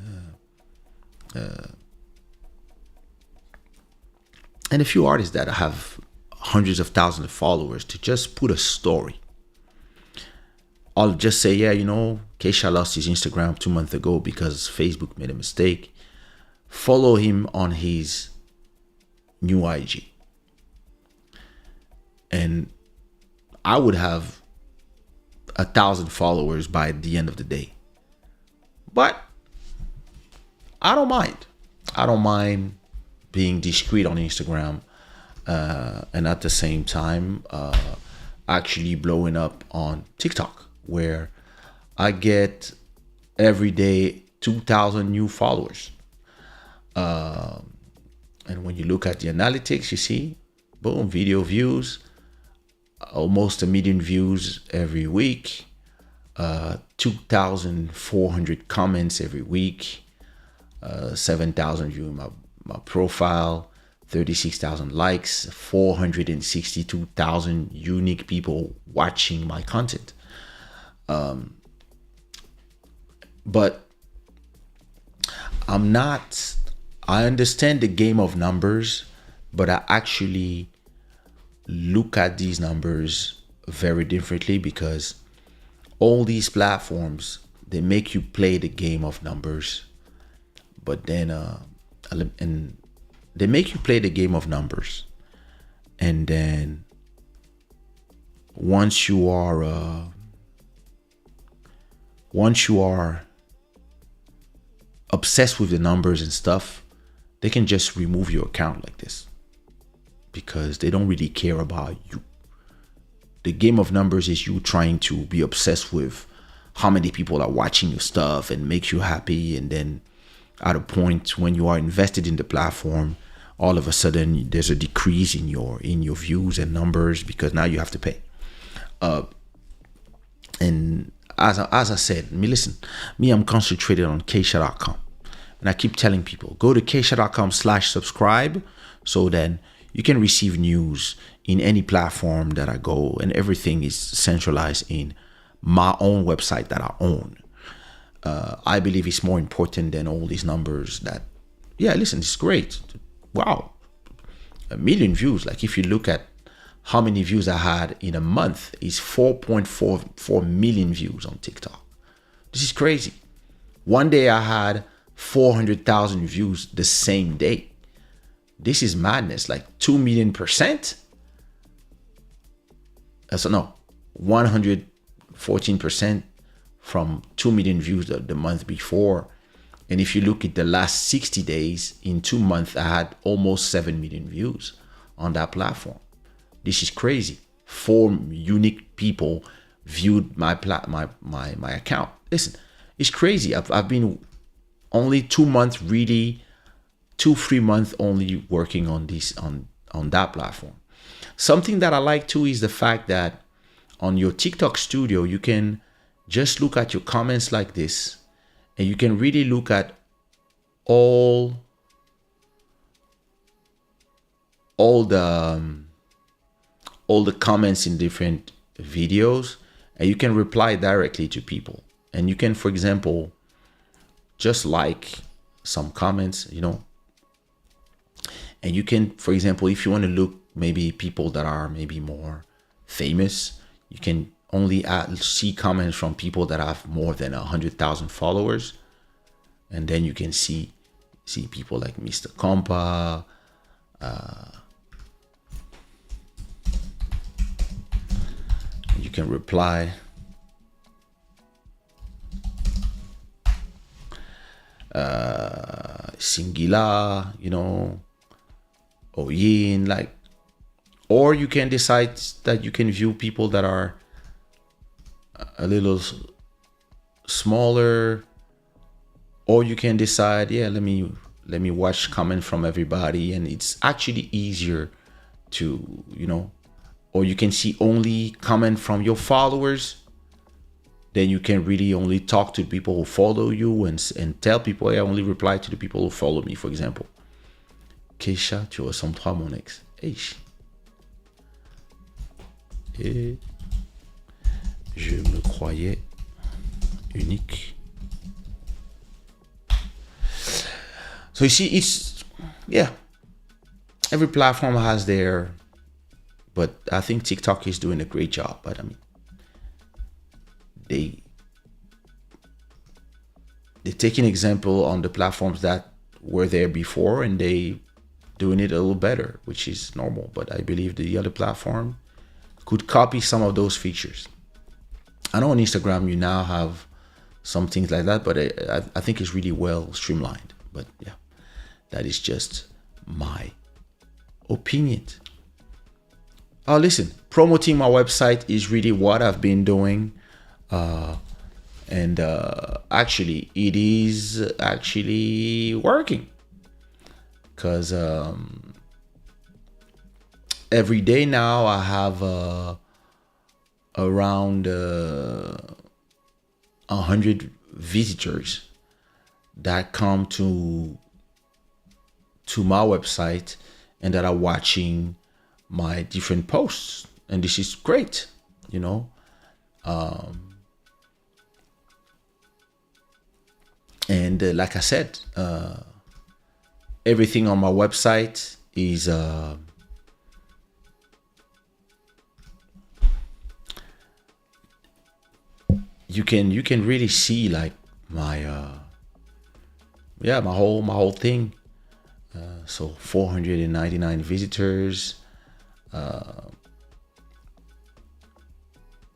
and a few artists that have hundreds of thousands of followers, to just put a story. I'll just say, Kaysha lost his Instagram 2 months ago because Facebook made a mistake. Follow him on his new IG. And I would have 1,000 followers by the end of the day. But I don't mind. I don't mind being discreet on Instagram, and at the same time actually blowing up on TikTok, where I get every day 2,000 new followers. And when you look at the analytics, you see, boom, video views, almost 1 million views every week, 2,400 comments every week, 7,000 views in my profile, 36,000 likes, 462,000 unique people watching my content. But I understand the game of numbers, but I actually look at these numbers very differently, because all these platforms, they make you play the game of numbers, but then and they make you play the game of numbers, and then once you are obsessed with the numbers and stuff, they can just remove your account like this, because they don't really care about you. The game of numbers is you trying to be obsessed with how many people are watching your stuff and makes you happy, and then at a point when you are invested in the platform, all of a sudden there's a decrease in your views and numbers, because now you have to pay. And as I said, I'm concentrated on Kaysha.com. And I keep telling people, go to Kaysha.com/subscribe, so then you can receive news in any platform that I go, and everything is centralized in my own website that I own. I believe it's more important than all these numbers that, it's great. Wow. 1 million views. Like, if you look at how many views I had in a month, is 4.44 million views on TikTok. This is crazy. One day I had 400,000 views the same day. This is madness. Like 2 million%. So no, 114% from 2 million views the month before. And if you look at the last 60 days, in 2 months, I had almost 7 million views on that platform. This is crazy. 4 unique people viewed my account. Listen, it's crazy. I've been only 2 months, really 2-3 months only working on this on that platform. Something that I like too is the fact that on your TikTok studio, you can just look at your comments like this, and you can really look at all the comments in different videos, and you can reply directly to people. And you can, for example, just like some comments, and you can, for example, if you want to look maybe people that are maybe more famous, you can only see comments from people that have more than 100,000 followers, and then you can see people like Mr. Compa, you can reply. Singila, Oyin, like, or you can decide that you can view people that are a little smaller, or you can decide, let me watch comment from everybody, and it's actually easier to, or you can see only comment from your followers. Then you can really only talk to people who follow you and tell people, I only reply to the people who follow me, for example. Kaysha, tu ressembles trop à mon ex. Hey. Et je me croyais unique. So you see, it's, every platform has their, but I think TikTok is doing a great job. But I mean, they take an example on the platforms that were there before, and they doing it a little better, which is normal. But I believe the other platform could copy some of those features. I know on Instagram you now have some things like that, but I think it's really well streamlined. But that is just my opinion. Oh, listen, promoting my website is really what I've been doing. And actually, it is actually working. because every day now I have around 100 visitors that come to my website and that are watching my different posts, and this is great, you know. And like I said, everything on my website is you can really see like my my whole thing. So 499 visitors,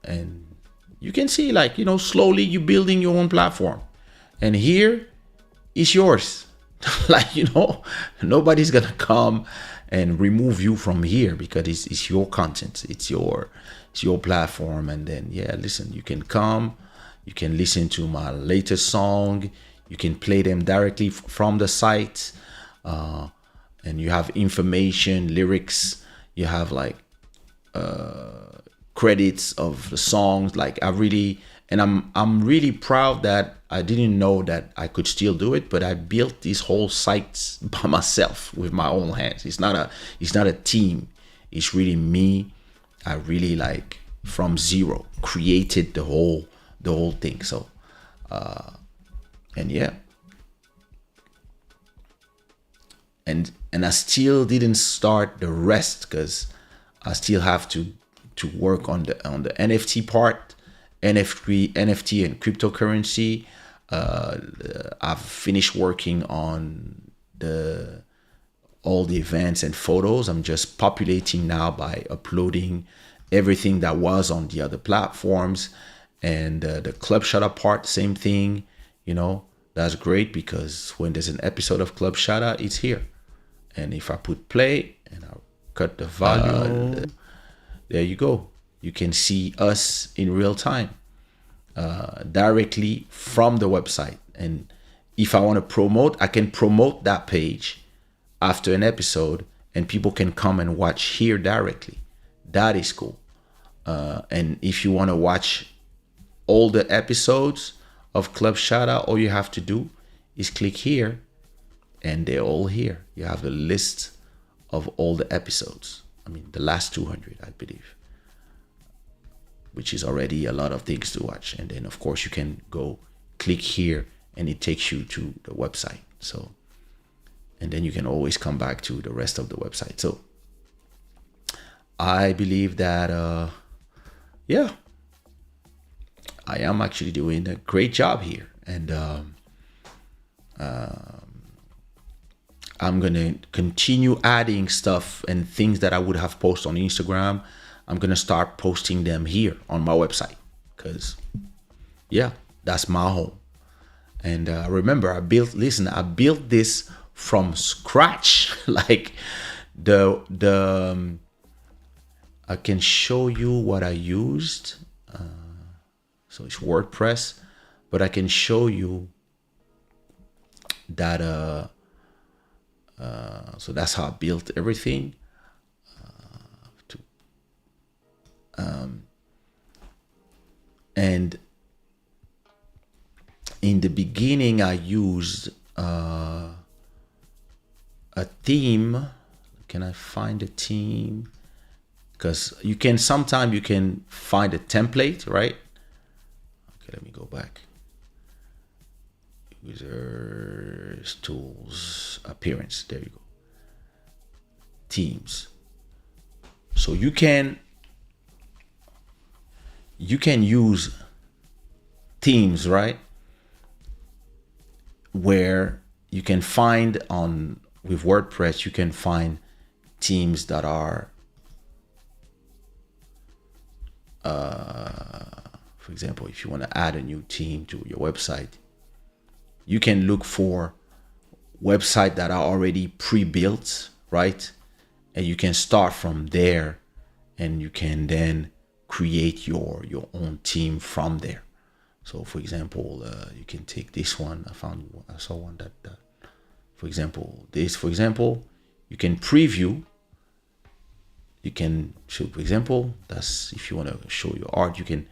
and you can see, like, you know, slowly you building your own platform, and here is yours. Like, you know, nobody's gonna come and remove you from here because it's your content, it's your platform. And then, yeah, listen, you can come, you can listen to my latest song, you can play them directly from the site, and you have information, lyrics, you have like credits of the songs. Like, I'm really proud that I didn't know that I could still do it, but I built these whole sites by myself with my own hands. It's not a team. It's really me. I really, like, from zero created the whole thing. So and yeah, and I still didn't start the rest because I still have to work on the NFT part, NFT and cryptocurrency. I've finished working on all the events and photos. I'm just populating now by uploading everything that was on the other platforms. And the Club Shada part, same thing. You know, that's great because when there's an episode of Club Shada, it's here. And if I put play and I cut the volume, there you go. You can see us in real time, directly from the website. And if I want to promote, I can promote that page after an episode, and people can come and watch here directly. That is cool. And if you want to watch all the episodes of Club Shada, all you have to do is click here, and they're all here. You have a list of all the episodes. I mean, the last 200, I believe, which is already a lot of things to watch. And then, of course, you can go click here, and it takes you to the website. So, and then you can always come back to the rest of the website. So I believe that, yeah, I am actually doing a great job here. And I'm going to continue adding stuff and things that I would have posted on Instagram. I'm going to start posting them here on my website because, yeah, that's my home. And remember, I built this from scratch. Like I can show you what I used. So it's WordPress, but I can show you that. So that's how I built everything. And in the beginning, I used a theme. Can I find a theme? Because sometimes you can find a template, right? Okay, let me go back. Users, tools, appearance. There you go. Themes. So you can use themes, right? Where you can find with WordPress, you can find themes that are, for example, if you want to add a new theme to your website, you can look for websites that are already pre-built, right? And you can start from there, and you can then create your own theme from there. So, for example, you can take this one. I saw one that For example, you can preview. You can show, for example, that's if you want to show your art, you can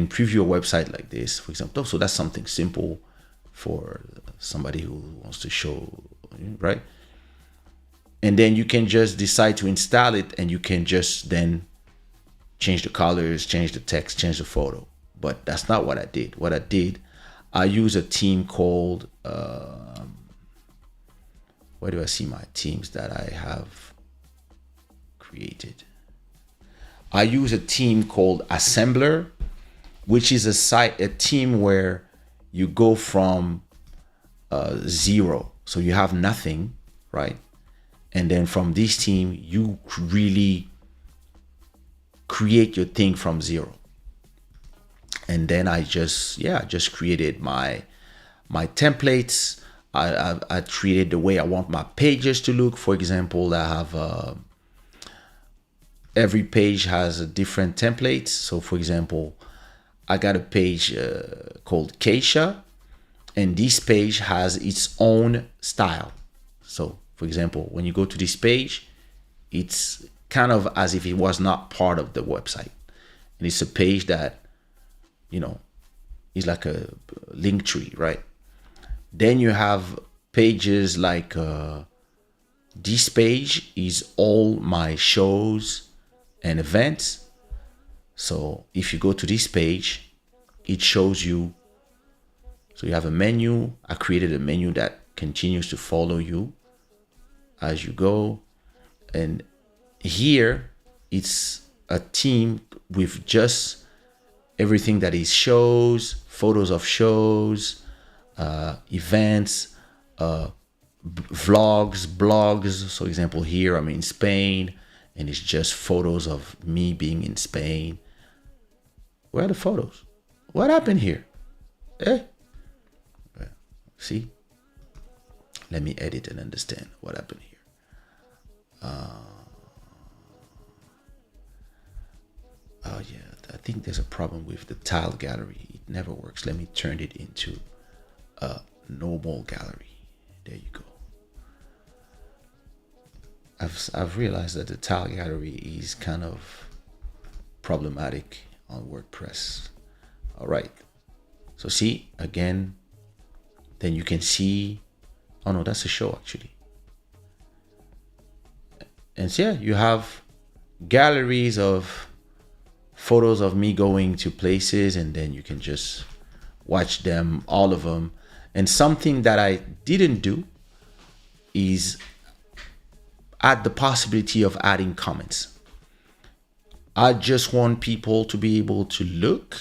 preview a website like this, for example. So that's something simple for somebody who wants to show, right? And then you can just decide to install it, and you can just then change the colors, change the text, change the photo. But that's not what I did. What I did, I use a team called, where do I see my teams that I have created? I use a team called Assembler, which is a team where you go from zero. So you have nothing, right? And then from this team, you really create your thing from zero. And then I just created my templates. I created the way I want my pages to look. For example, I have every page has a different template. So for example, I got a page called Kaysha, and this page has its own style. So for example, when you go to this page, it's kind of as if it was not part of the website. And it's a page that, is like a link tree, right? Then you have pages like this page is all my shows and events. So if you go to this page, it shows you. So you have a menu. I created a menu that continues to follow you as you go. And here it's a theme with just everything that is shows, photos of shows, events, vlogs, blogs. So example, here I'm in Spain, and it's just photos of me being in Spain. Where are the photos? What happened here? See? Let me edit and understand what happened here. Oh yeah, I think there's a problem with the tile gallery. It never works. Let me turn it into a normal gallery. There you go. I've realized that the tile gallery is kind of problematic on WordPress. All right. So see, again, then you can see, oh no, that's a show actually. And so, yeah, you have galleries of photos of me going to places, and then you can just watch them, all of them. And something that I didn't do is add the possibility of adding comments. I just want people to be able to look,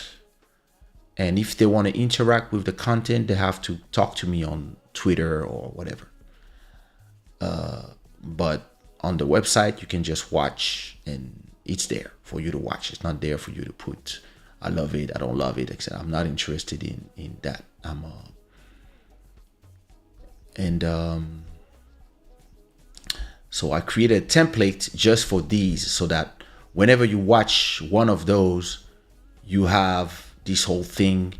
and if they want to interact with the content, they have to talk to me on Twitter or whatever. But on the website, you can just watch, and it's there for you to watch. It's not there for you to put, I love it, I don't love it, etc. I'm not interested in that. So I created a template just for these, so that whenever you watch one of those, you have this whole thing.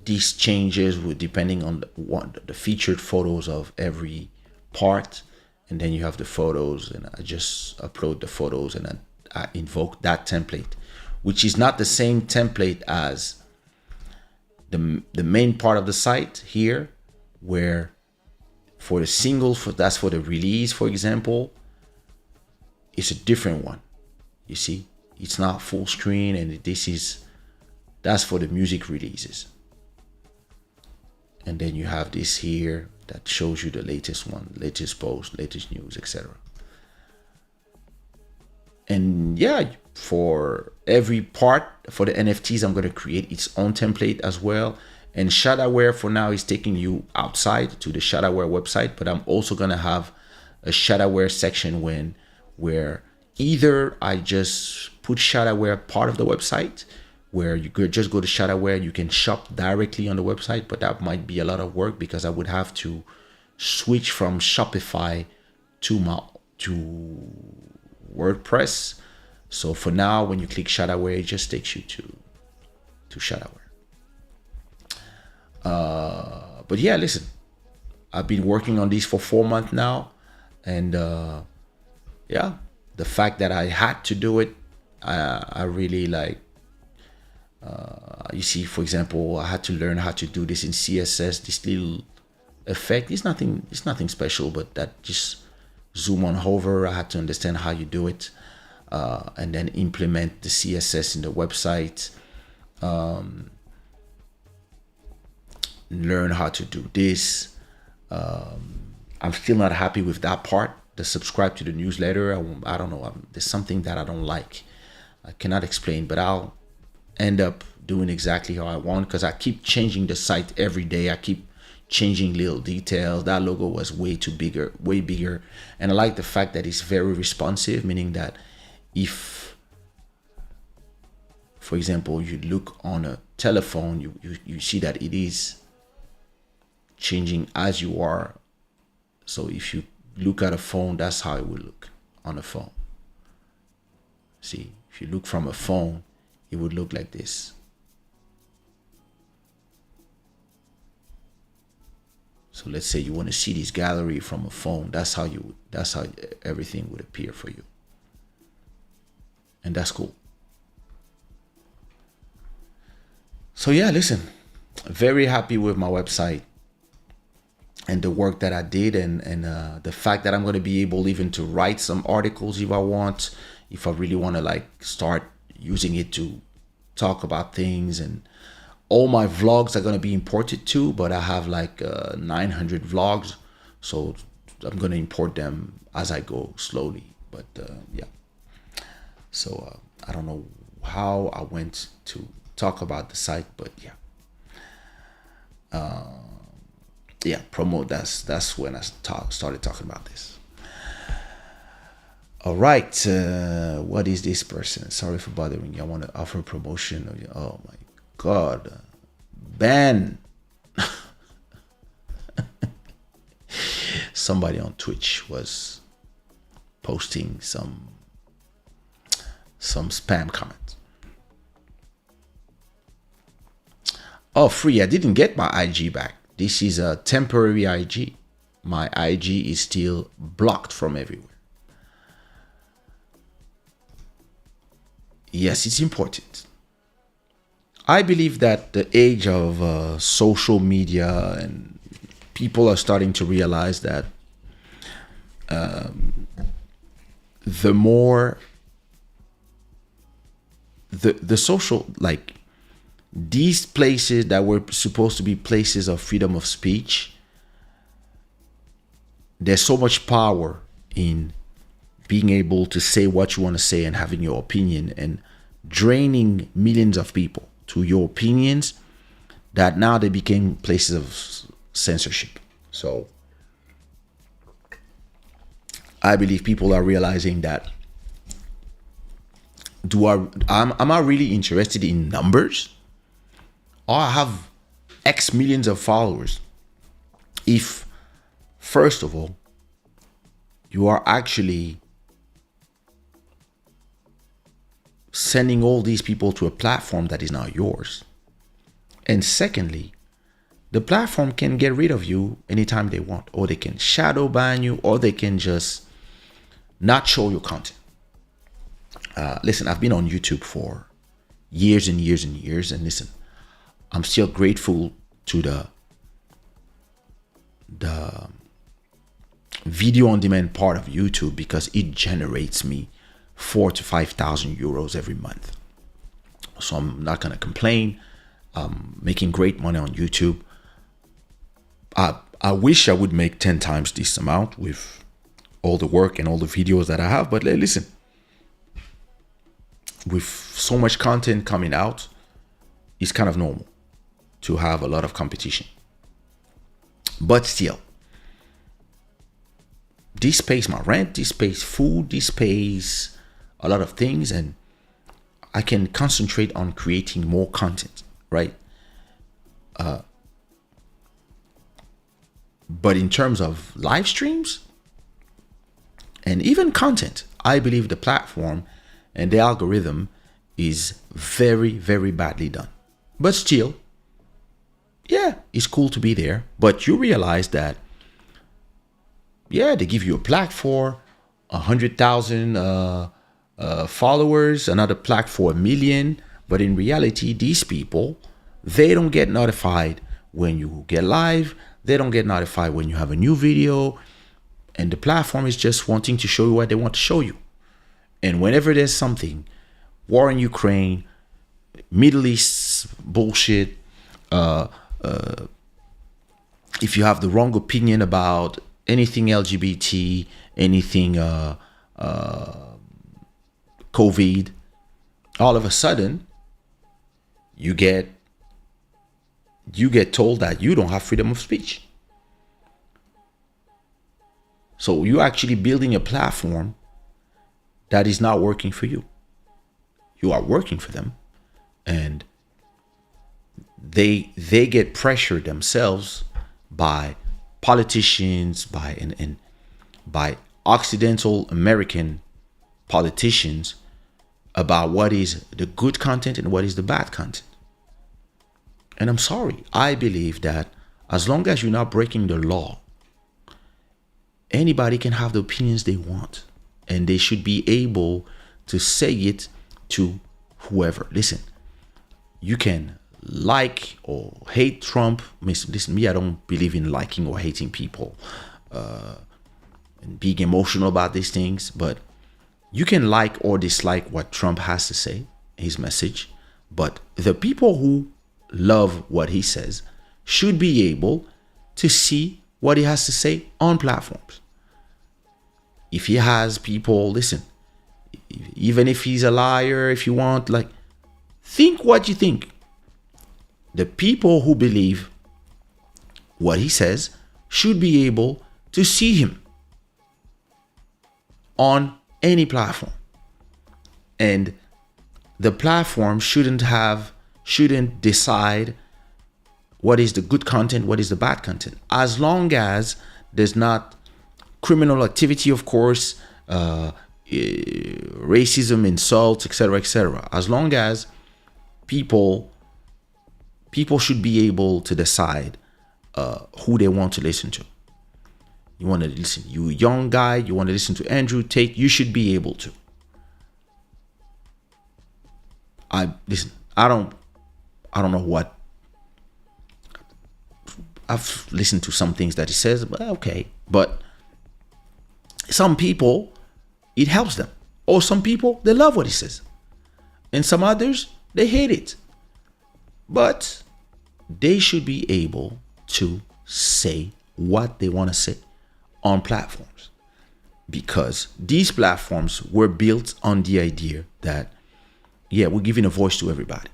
These changes with depending on the featured photos of every part, and then you have the photos, and I just upload the photos, and I invoke that template, which is not the same template as the main part of the site here, where for the single, that's for the release, for example, it's a different one. You see, it's not full screen, and that's for the music releases. And then you have this here that shows you the latest one, latest post, latest news, etc. And yeah, for every part, for the NFTs, I'm going to create its own template as well. And Shadaware for now is taking you outside to the Shadaware website, but I'm also going to have a Shadaware section where either I just put Shadaware part of the website, where you could just go to Shadaware, you can shop directly on the website, but that might be a lot of work because I would have to switch from Shopify to WordPress. So for now, when you click Shadaware, it just takes you to Shadaware. But yeah, listen, I've been working on this for 4 months now, and yeah, the fact that I had to do it, I really like. You see, for example, I had to learn how to do this in CSS. This little effect is nothing. It's nothing special, but that just zoom on hover. I had to understand how you do it, and then implement the CSS in the website. Learn how to do this. I'm still not happy with that part. The subscribe to the newsletter. I don't know. There's something that I don't like. I cannot explain, but I'll end up doing exactly how I want, because I keep changing the site every day. I keep changing little details. That logo was way too bigger, way bigger. And I like the fact that it's very responsive, meaning that if, for example, you look on a telephone, you see that it is changing as you are. So if you look at a phone, that's how it will look on a phone. See, if you look from a phone, it would look like this. So let's say you want to see this gallery from a phone. That's how everything would appear for you. And that's cool. So yeah, listen, very happy with my website and the work that I did, and the fact that I'm going to be able even to write some articles if I want, if I really want to like start using it to talk about things. And all my vlogs are going to be imported too, but I have like 900 vlogs, so I'm going to import them as I go slowly. But yeah, so I don't know how I went to talk about the site, but yeah, promote. That's when I started talking about this. All right, what is this person? Sorry for bothering you. I want to offer a promotion. Oh my God, Ben. Somebody on Twitch was posting some spam comments. Oh, free. I didn't get my IG back. This is a temporary IG. My IG is still blocked from everywhere. Yes, it's important. I believe that the age of social media, and people are starting to realize that the more the social, like these places that were supposed to be places of freedom of speech, there's so much power in being able to say what you want to say and having your opinion, and draining millions of people to your opinions, that now they became places of censorship. So I believe people are realizing that am I really interested in numbers? Or I have X millions of followers. If, first of all, you are actually sending all these people to a platform that is not yours. And secondly, the platform can get rid of you anytime they want, or they can shadow ban you, or they can just not show your content. Listen, I've been on YouTube for years and years and years, and listen, I'm still grateful to the video on demand part of YouTube, because it generates me 4,000 to 5,000 euros every month. So I'm not gonna complain. I'm making great money on YouTube. I wish I would make 10 times this amount with all the work and all the videos that I have, but listen, with so much content coming out, it's kind of normal to have a lot of competition. But still, this pays my rent, this pays food, this pays a lot of things, and I can concentrate on creating more content, right? But in terms of live streams and even content, I believe the platform and the algorithm is very, very badly done. But still, yeah, it's cool to be there. But you realize that Yeah, they give you a plaque for 100,000 followers, another plaque for 1 million. But in reality, these people, they don't get notified when you get live. They don't get notified when you have a new video. And the platform is just wanting to show you what they want to show you. And whenever there's something, war in Ukraine, Middle East bullshit, if you have the wrong opinion about anything LGBT, anything COVID, all of a sudden you get told that you don't have freedom of speech. So you're actually building a platform that is not working for you. You are working for them, and they get pressured themselves by politicians, by Occidental American politicians about what is the good content and what is the bad content. And I'm sorry, I believe that as long as you're not breaking the law, anybody can have the opinions they want, and they should be able to say it to whoever. Listen, you can like or hate Trump. Listen, me, I don't believe in liking or hating people and being emotional about these things, but you can like or dislike what Trump has to say, his message, but the people who love what he says should be able to see what he has to say on platforms. If he has people, listen, even if he's a liar, if you want, like, think what you think. The people who believe what he says should be able to see him on any platform. And the platform shouldn't decide what is the good content, what is the bad content. As long as there's not criminal activity, of course, racism, insults, etc., etc. As long as people should be able to decide who they want to listen to. You want to listen, you young guy, you want to listen to Andrew Tate, you should be able to. I don't know what. I've listened to some things that he says, but okay. But some people, it helps them. Or some people, they love what he says. And some others, they hate it. But they should be able to say what they want to say on platforms. Because these platforms were built on the idea that, yeah, we're giving a voice to everybody.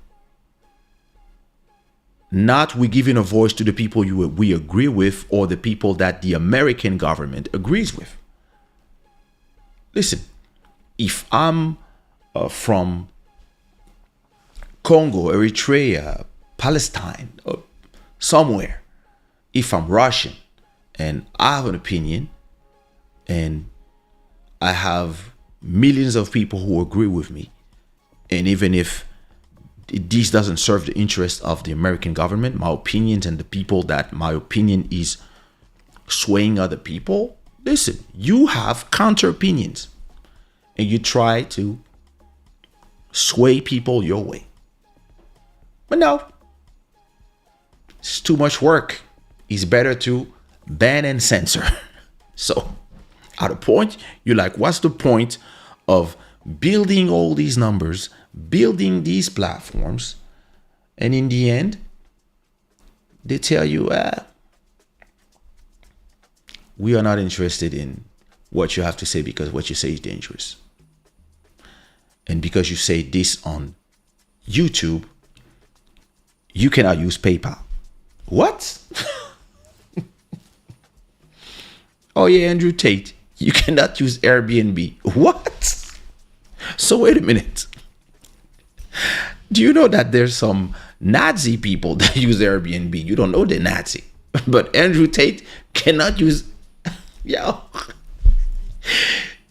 Not we're giving a voice to the people we agree with or the people that the American government agrees with. Listen, if I'm from Congo, Eritrea, Palestine, or somewhere, if I'm Russian and I have an opinion and I have millions of people who agree with me, and even if this doesn't serve the interest of the American government, my opinions and the people that my opinion is swaying other people, listen, you have counter opinions and you try to sway people your way. But no, it's too much work. It's better to ban and censor. So at a point, you're like, what's the point of building all these numbers, building these platforms, and in the end, they tell you, we are not interested in what you have to say because what you say is dangerous. And because you say this on YouTube, you cannot use PayPal. What? Oh yeah, Andrew Tate, you cannot use Airbnb. What? So wait a minute. Do you know that there's some Nazi people that use Airbnb? You don't know they're Nazi. But Andrew Tate cannot use... Yo.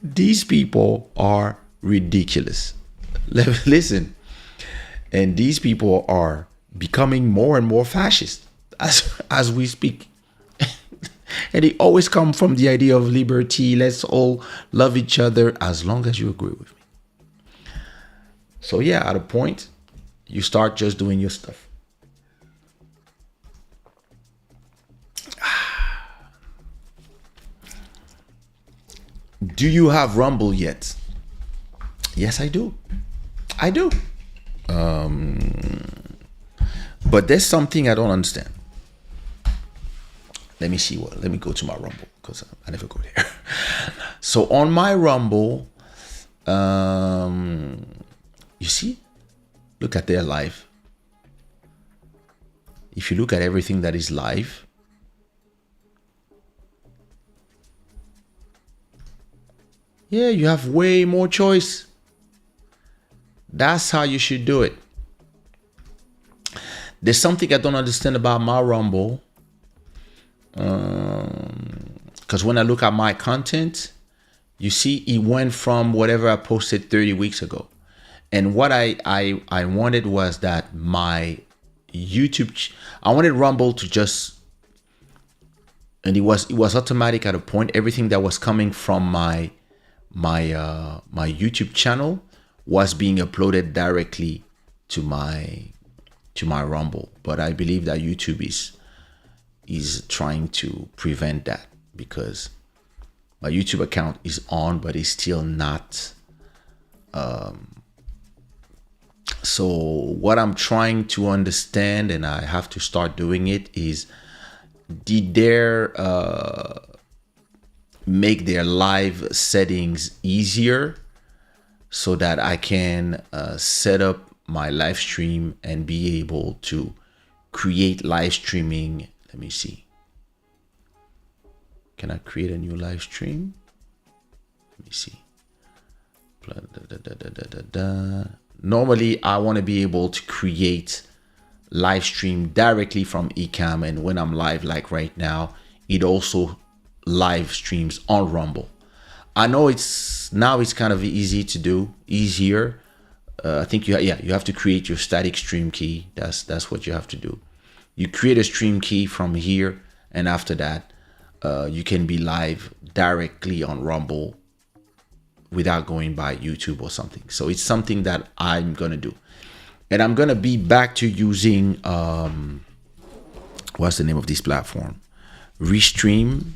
These people are ridiculous. Listen. And these people are becoming more and more fascist as we speak. And it always come from the idea of liberty. Let's all love each other as long as you agree with me. So yeah, at a point, you start just doing your stuff. Do you have Rumble yet? Yes, I do. I do. But there's something I don't understand. Let me see what. Let me go to my Rumble because I never go there. So on my Rumble, you see, look at their live. If you look at everything that is live, yeah, you have way more choice. That's how you should do it. There's something I don't understand about my Rumble. Because when I look at my content, you see it went from whatever I posted 30 weeks ago. And what I wanted was that my YouTube, I wanted Rumble to just, and it was automatic at a point. Everything that was coming from my YouTube channel was being uploaded directly to my Rumble. But I believe that YouTube is trying to prevent that, because my YouTube account is on, but it's still not. So what I'm trying to understand, and I have to start doing it, is did they make their live settings easier so that I can set up my live stream and be able to create live streaming. Let me see. Can I create a new live stream? Let me see. Normally, I want to be able to create live stream directly from Ecamm, and when I'm live, like right now, it also live streams on Rumble. I know it's kind of easy to do, easier. I think you have to create your static stream key. That's what you have to do. You create a stream key from here, and after that, you can be live directly on Rumble without going by YouTube or something. So it's something that I'm gonna do, and I'm gonna be back to using what's the name of this platform? Restream,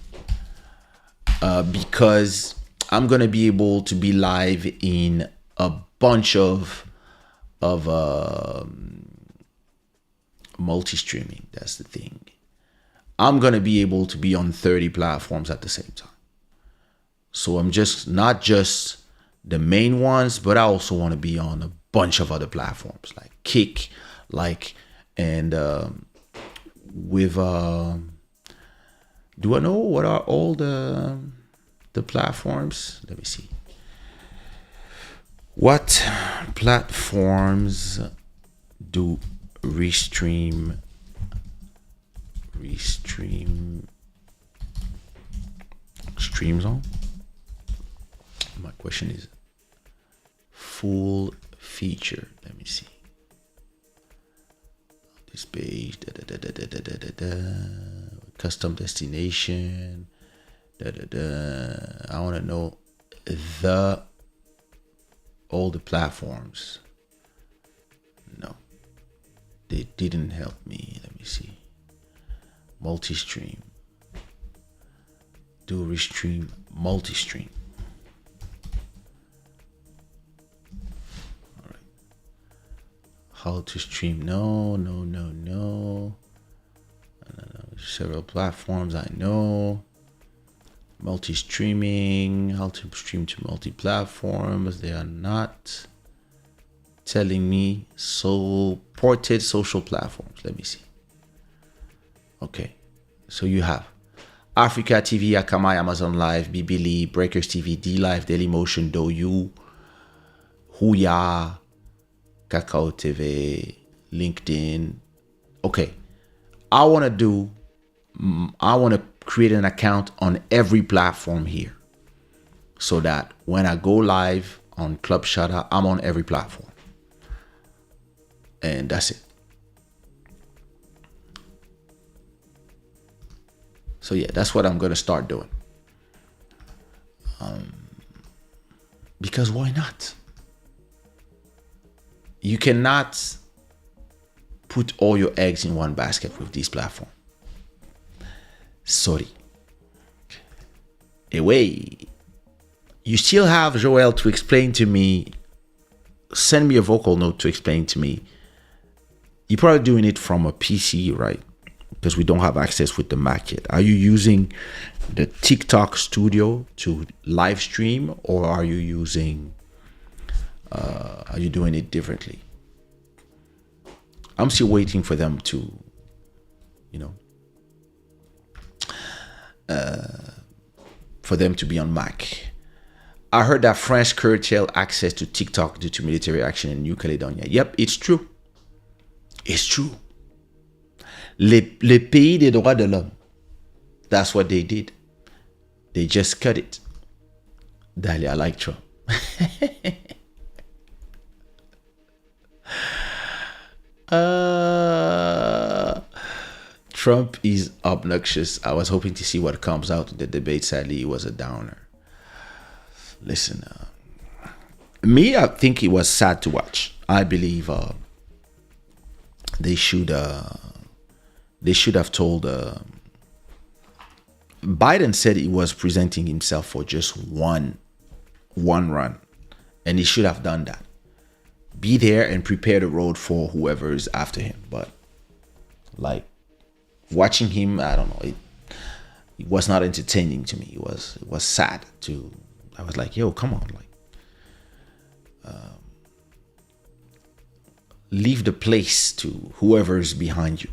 because I'm gonna be able to be live in a bunch of multi-streaming. That's the thing. I'm gonna be able to be on 30 platforms at the same time. So I'm just not just the main ones, but I also want to be on a bunch of other platforms like Kick, and with do I know what are all the platforms? Let me see. What platforms do Restream streams on? My question is full feature. Let me see. This page, custom destination. I want to know all the platforms. No, they didn't help me. Let me see. Multi-stream. Do Restream multi-stream. All right. How to stream? No. Several platforms I know. Multi-streaming. How to stream to multi-platforms. They are not telling me. Supported social platforms. Let me see. Okay. So you have Africa TV, Akamai, Amazon Live, Bibili, Breakers TV, D Live, Dailymotion, DouYu, Huya, Kakao TV, LinkedIn. Okay. I want to create an account on every platform here, so that when I go live on Club Shada, I'm on every platform. And that's it. So yeah, that's what I'm gonna start doing. Because why not? You cannot put all your eggs in one basket with this platform. Sorry. Anyway, you still have Joel to explain to me. Send me a vocal note to explain to me. You're probably doing it from a PC, right? Because we don't have access with the Mac yet. Are you using the TikTok studio to live stream, or are you using are you doing it differently? I'm still waiting for them to, you know, for them to be on Mac. I heard that France curtailed access to TikTok due to military action in New Caledonia. Yep, it's true. It's true. Les pays des droits de l'homme. That's what they did. They just cut it. Dali, I like Trump. Trump is obnoxious. I was hoping to see what comes out in the debate. Sadly, it was a downer. Listen, me, I think it was sad to watch. I believe they should have told. Biden said he was presenting himself for just one run, and he should have done that. Be there and prepare the road for whoever is after him. But like watching him, I don't know. It was not entertaining to me. It was sad to. I was like, yo, come on, like. Leave the place to whoever is behind you.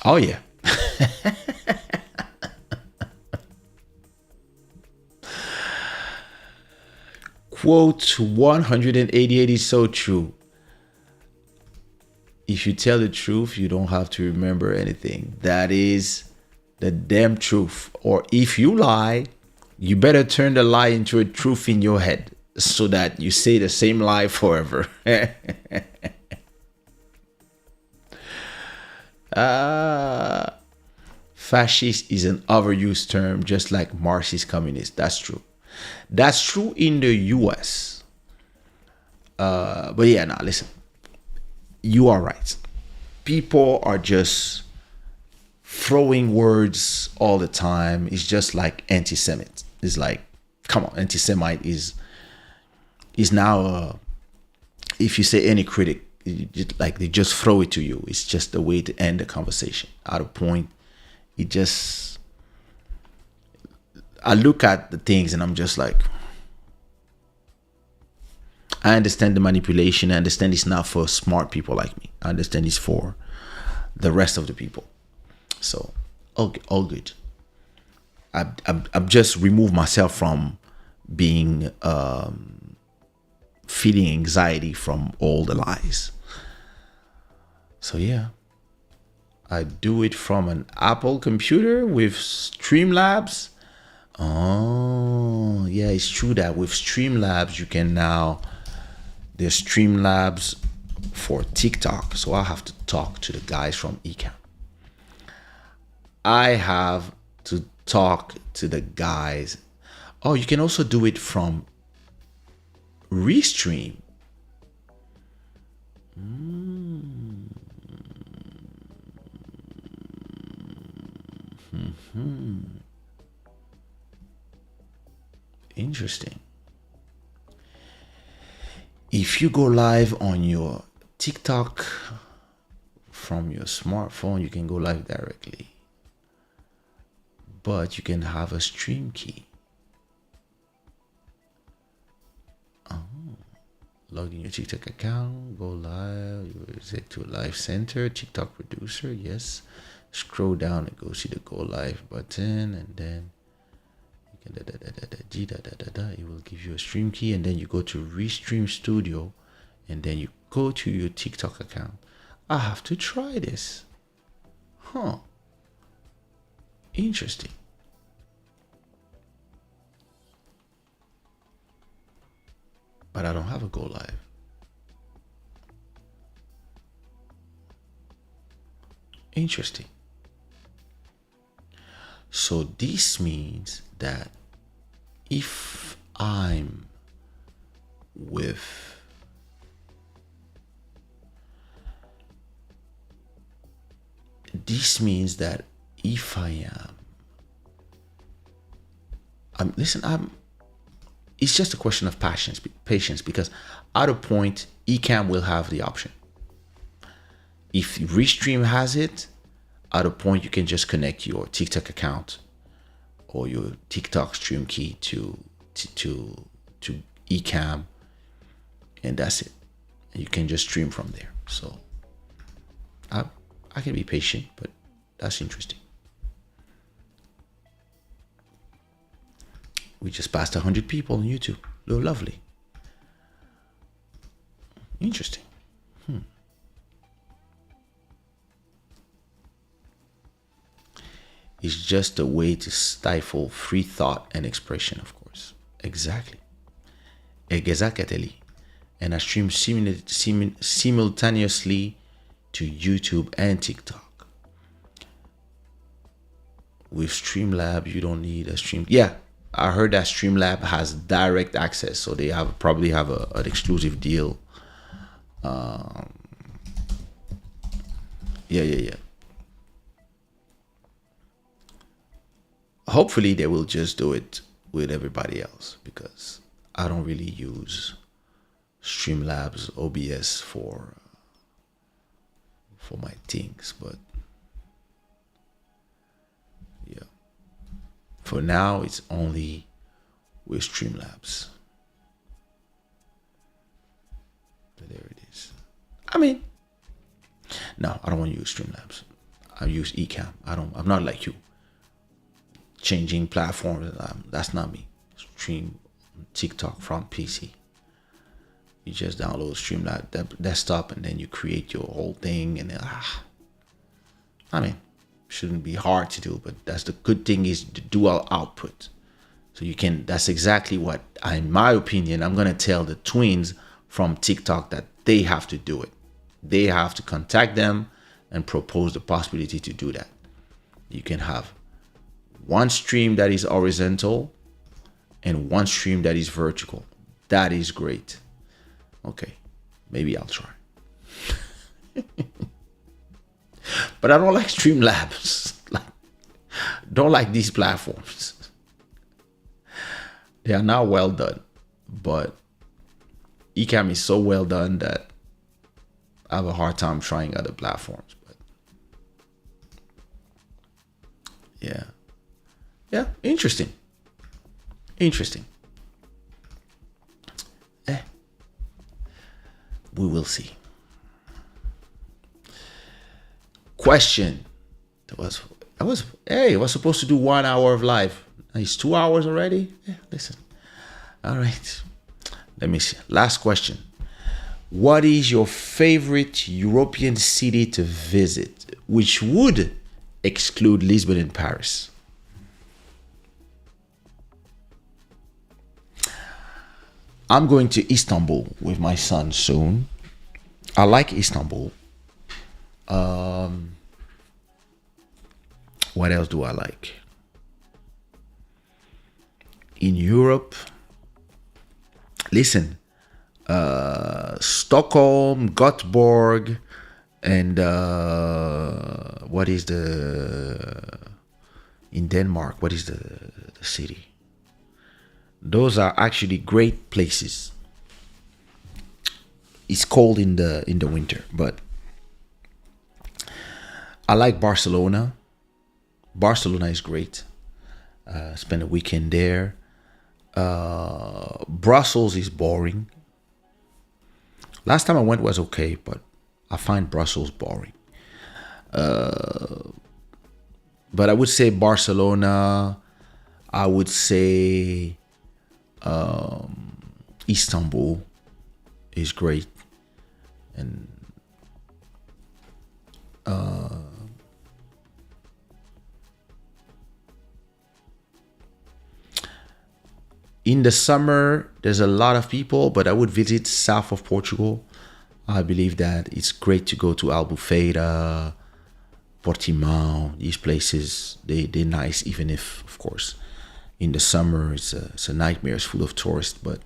Oh yeah. Quote 188 is so true. If you tell the truth, you don't have to remember anything. That is the damn truth. Or if you lie, you better turn the lie into a truth in your head so that you say the same lie forever. Fascist is an overused term, just like Marxist communist. That's true. That's true in the US. But yeah, now listen. You are right. People are just throwing words all the time. It's just like anti-Semite. It's like, come on, anti-Semite is now. If you say any critic, like they just throw it to you. It's just a way to end the conversation. Out of point. It just. I look at the things and I'm just like. I understand the manipulation. I understand it's not for smart people like me. I understand it's for the rest of the people. So, all good. I've just removed myself from being, feeling anxiety from all the lies. So yeah, I do it from an Apple computer with Streamlabs. Oh, yeah, it's true that with Streamlabs you can now. There's Streamlabs for TikTok, so I have to talk to the guys from Ecam. I have to talk to the guys. Oh, you can also do it from Restream. Interesting. If you go live on your TikTok from your smartphone, you can go live directly. But you can have a stream key. Log in your TikTok account, go live, you take to Live Center, TikTok producer, yes. Scroll down and go see the go live button, and then you can it will give you a stream key, and then you go to Restream Studio, and then you go to your TikTok account. I have to try this. Huh. Interesting. But I don't have a go live. Interesting. So this means that if I'm with this means that if I am I'm it's just a question of patience because at a point Ecamm will have the option. If Restream has it, at a point you can just connect your TikTok account or your TikTok stream key to Ecamm, and that's it. You can just stream from there. So I can be patient, but that's interesting. We just passed 100 people on YouTube. Oh, lovely. Interesting. It's just a way to stifle free thought and expression, of course. Exactly. Exactly. And I stream simultaneously to YouTube and TikTok. With Streamlab, you don't need a stream. Yeah, I heard that Streamlab has direct access, so they probably have an exclusive deal. Yeah. Hopefully, they will just do it with everybody else because I don't really use Streamlabs OBS for my things, but yeah, for now it's only with Streamlabs. But there it is. I mean, no, I don't want to use Streamlabs. I use Ecamm. I'm not like you. Changing platforms. That's not me. Stream TikTok from PC. You just download Streamlab desktop and then you create your whole thing and then I mean, shouldn't be hard to do, but that's the good thing is the dual output. So you can. That's exactly what, in my opinion, I'm gonna tell the twins from TikTok that they have to do it. They have to contact them and propose the possibility to do that. You can have one stream that is horizontal and one stream that is vertical. That is great. Okay, maybe I'll try. But I don't like Streamlabs. Don't like these platforms. They are not well done, but Ecamm is so well done that I have a hard time trying other platforms. But yeah, interesting. We will see. Question. It was supposed to do 1 hour of live. It's 2 hours already. Yeah, listen. All right. Let me see. Last question. What is your favorite European city to visit, which would exclude Lisbon and Paris? I'm going to Istanbul with my son soon. I like Istanbul. What else do I like? In Europe, listen, Stockholm, Gothenburg, and what is in Denmark? What is the city? Those are actually great places. It's cold in the winter, but I like Barcelona. Barcelona is great. Spend a weekend there. Brussels is boring. Last time I went was okay, but I find Brussels boring. But I would say Barcelona. I would say Istanbul is great, and in the summer there's a lot of people, but I would visit south of Portugal. I believe that it's great to go to Albufeira, Portimao, these places, they're nice, even if, of course, in the summer it's a nightmare. It's full of tourists, but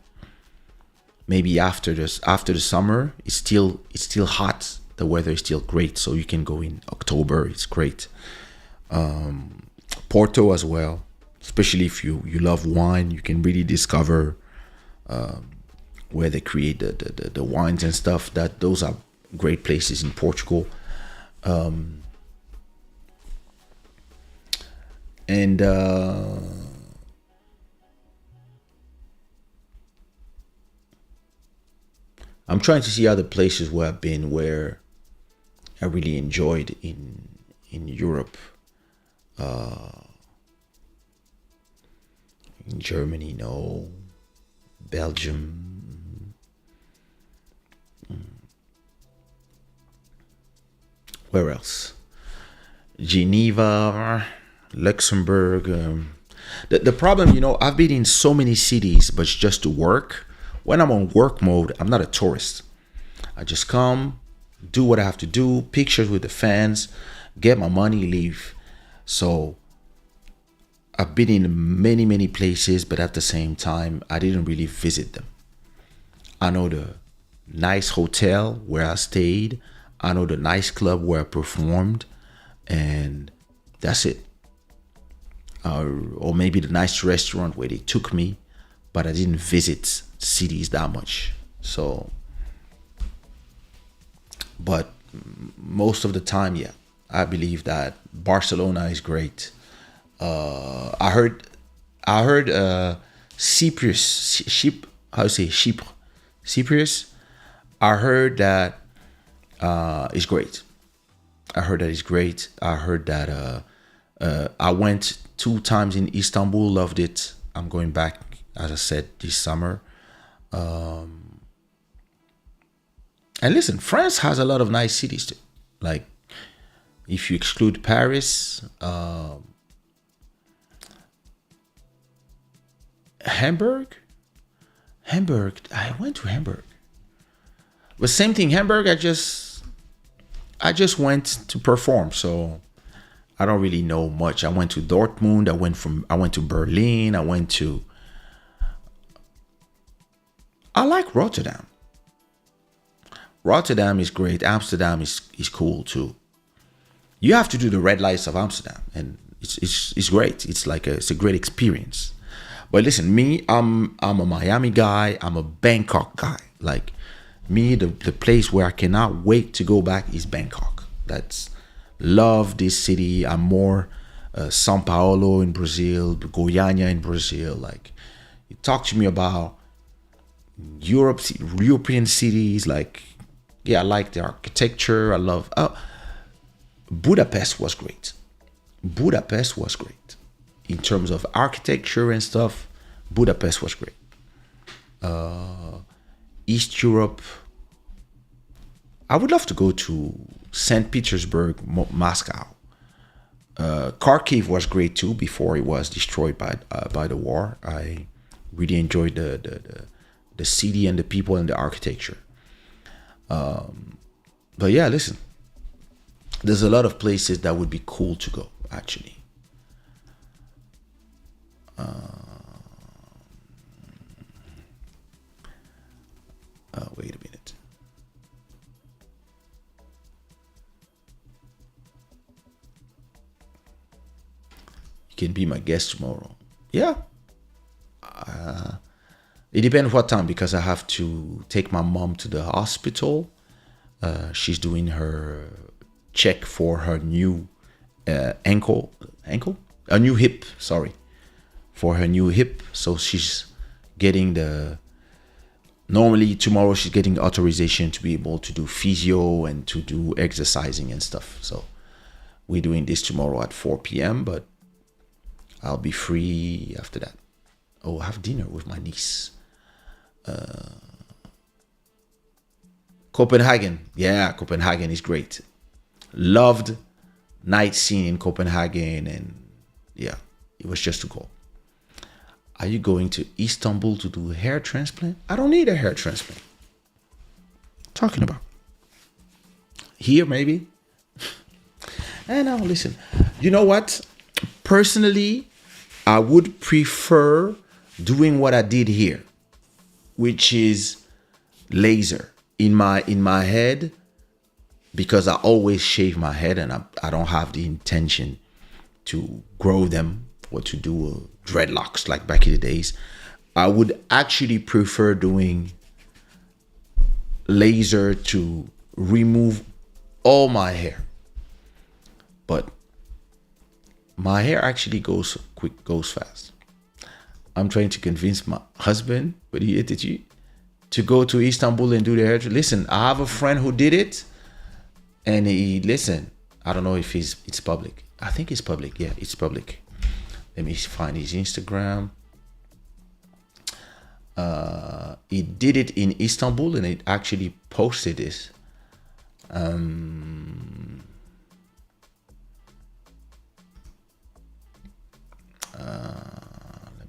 maybe after the summer, it's still hot. The weather is still great, so you can go in October. It's great. Porto as well, especially if you love wine, you can really discover where they create the wines and stuff. That those are great places in Portugal. And I'm trying to see other places where I've been where I really enjoyed in Europe. In Germany, no. Belgium. Where else? Geneva, Luxembourg. The problem, I've been in so many cities, but it's just to work. When I'm on work mode, I'm not a tourist. I just come, do what I have to do, pictures with the fans, get my money, leave. So I've been in many, many places, but at the same time, I didn't really visit them. I know the nice hotel where I stayed. I know the nice club where I performed, and that's it. Or maybe the nice restaurant where they took me, but I didn't visit cities that much. So, but most of the time, yeah, I believe that Barcelona is great. I heard Cyprus. I heard that is great. I heard that it's great. I heard that I went 2 times in Istanbul, loved it. I'm going back, as I said, this summer. And listen, France has a lot of nice cities too. Like, if you exclude Paris, Hamburg. I went to Hamburg. But same thing, Hamburg. I just went to perform, so I don't really know much. I went to Dortmund. I went to Berlin. I like Rotterdam. Rotterdam is great. Amsterdam is cool too. You have to do the red lights of Amsterdam, and it's great. It's a great experience. But listen, me, I'm a Miami guy. I'm a Bangkok guy. Like me, the place where I cannot wait to go back is Bangkok. That's love this city. I'm more São Paulo in Brazil, Goiânia in Brazil. Like, you talk to me about European cities. Like, yeah, I like the architecture. I love. Budapest was great. Budapest was great in terms of architecture and stuff. Budapest was great. East Europe. I would love to go to St. Petersburg, Moscow. Kharkiv was great too before it was destroyed by the war. I really enjoyed the city and the people and the architecture. But yeah, listen, there's a lot of places that would be cool to go, actually. Wait a minute. You can be my guest tomorrow. Yeah. It depends what time, because I have to take my mom to the hospital. She's doing her check for her new ankle, a new hip. Sorry, for her new hip. So she's getting normally tomorrow she's getting authorization to be able to do physio and to do exercising and stuff. So we're doing this tomorrow at 4 p.m. But I'll be free after that. Oh, have dinner with my niece. Copenhagen. Yeah, Copenhagen is great. Loved night scene in Copenhagen, and yeah, it was just too cool. Are you going to Istanbul to do a hair transplant? I don't need a hair transplant. Talking about here, maybe. And now listen, you know what? Personally, I would prefer doing what I did here, which is laser in my head, because I always shave my head and I don't have the intention to grow them or to do dreadlocks like back in the days. I would actually prefer doing laser to remove all my hair. But my hair actually goes quick, goes fast. I'm trying to convince my husband, but he hated you, to go to Istanbul and do the hair. Listen, I have a friend who did it, and listen, I don't know if it's public. I think it's public. Yeah, it's public. Let me find his Instagram. He did it in Istanbul, and it actually posted this. Let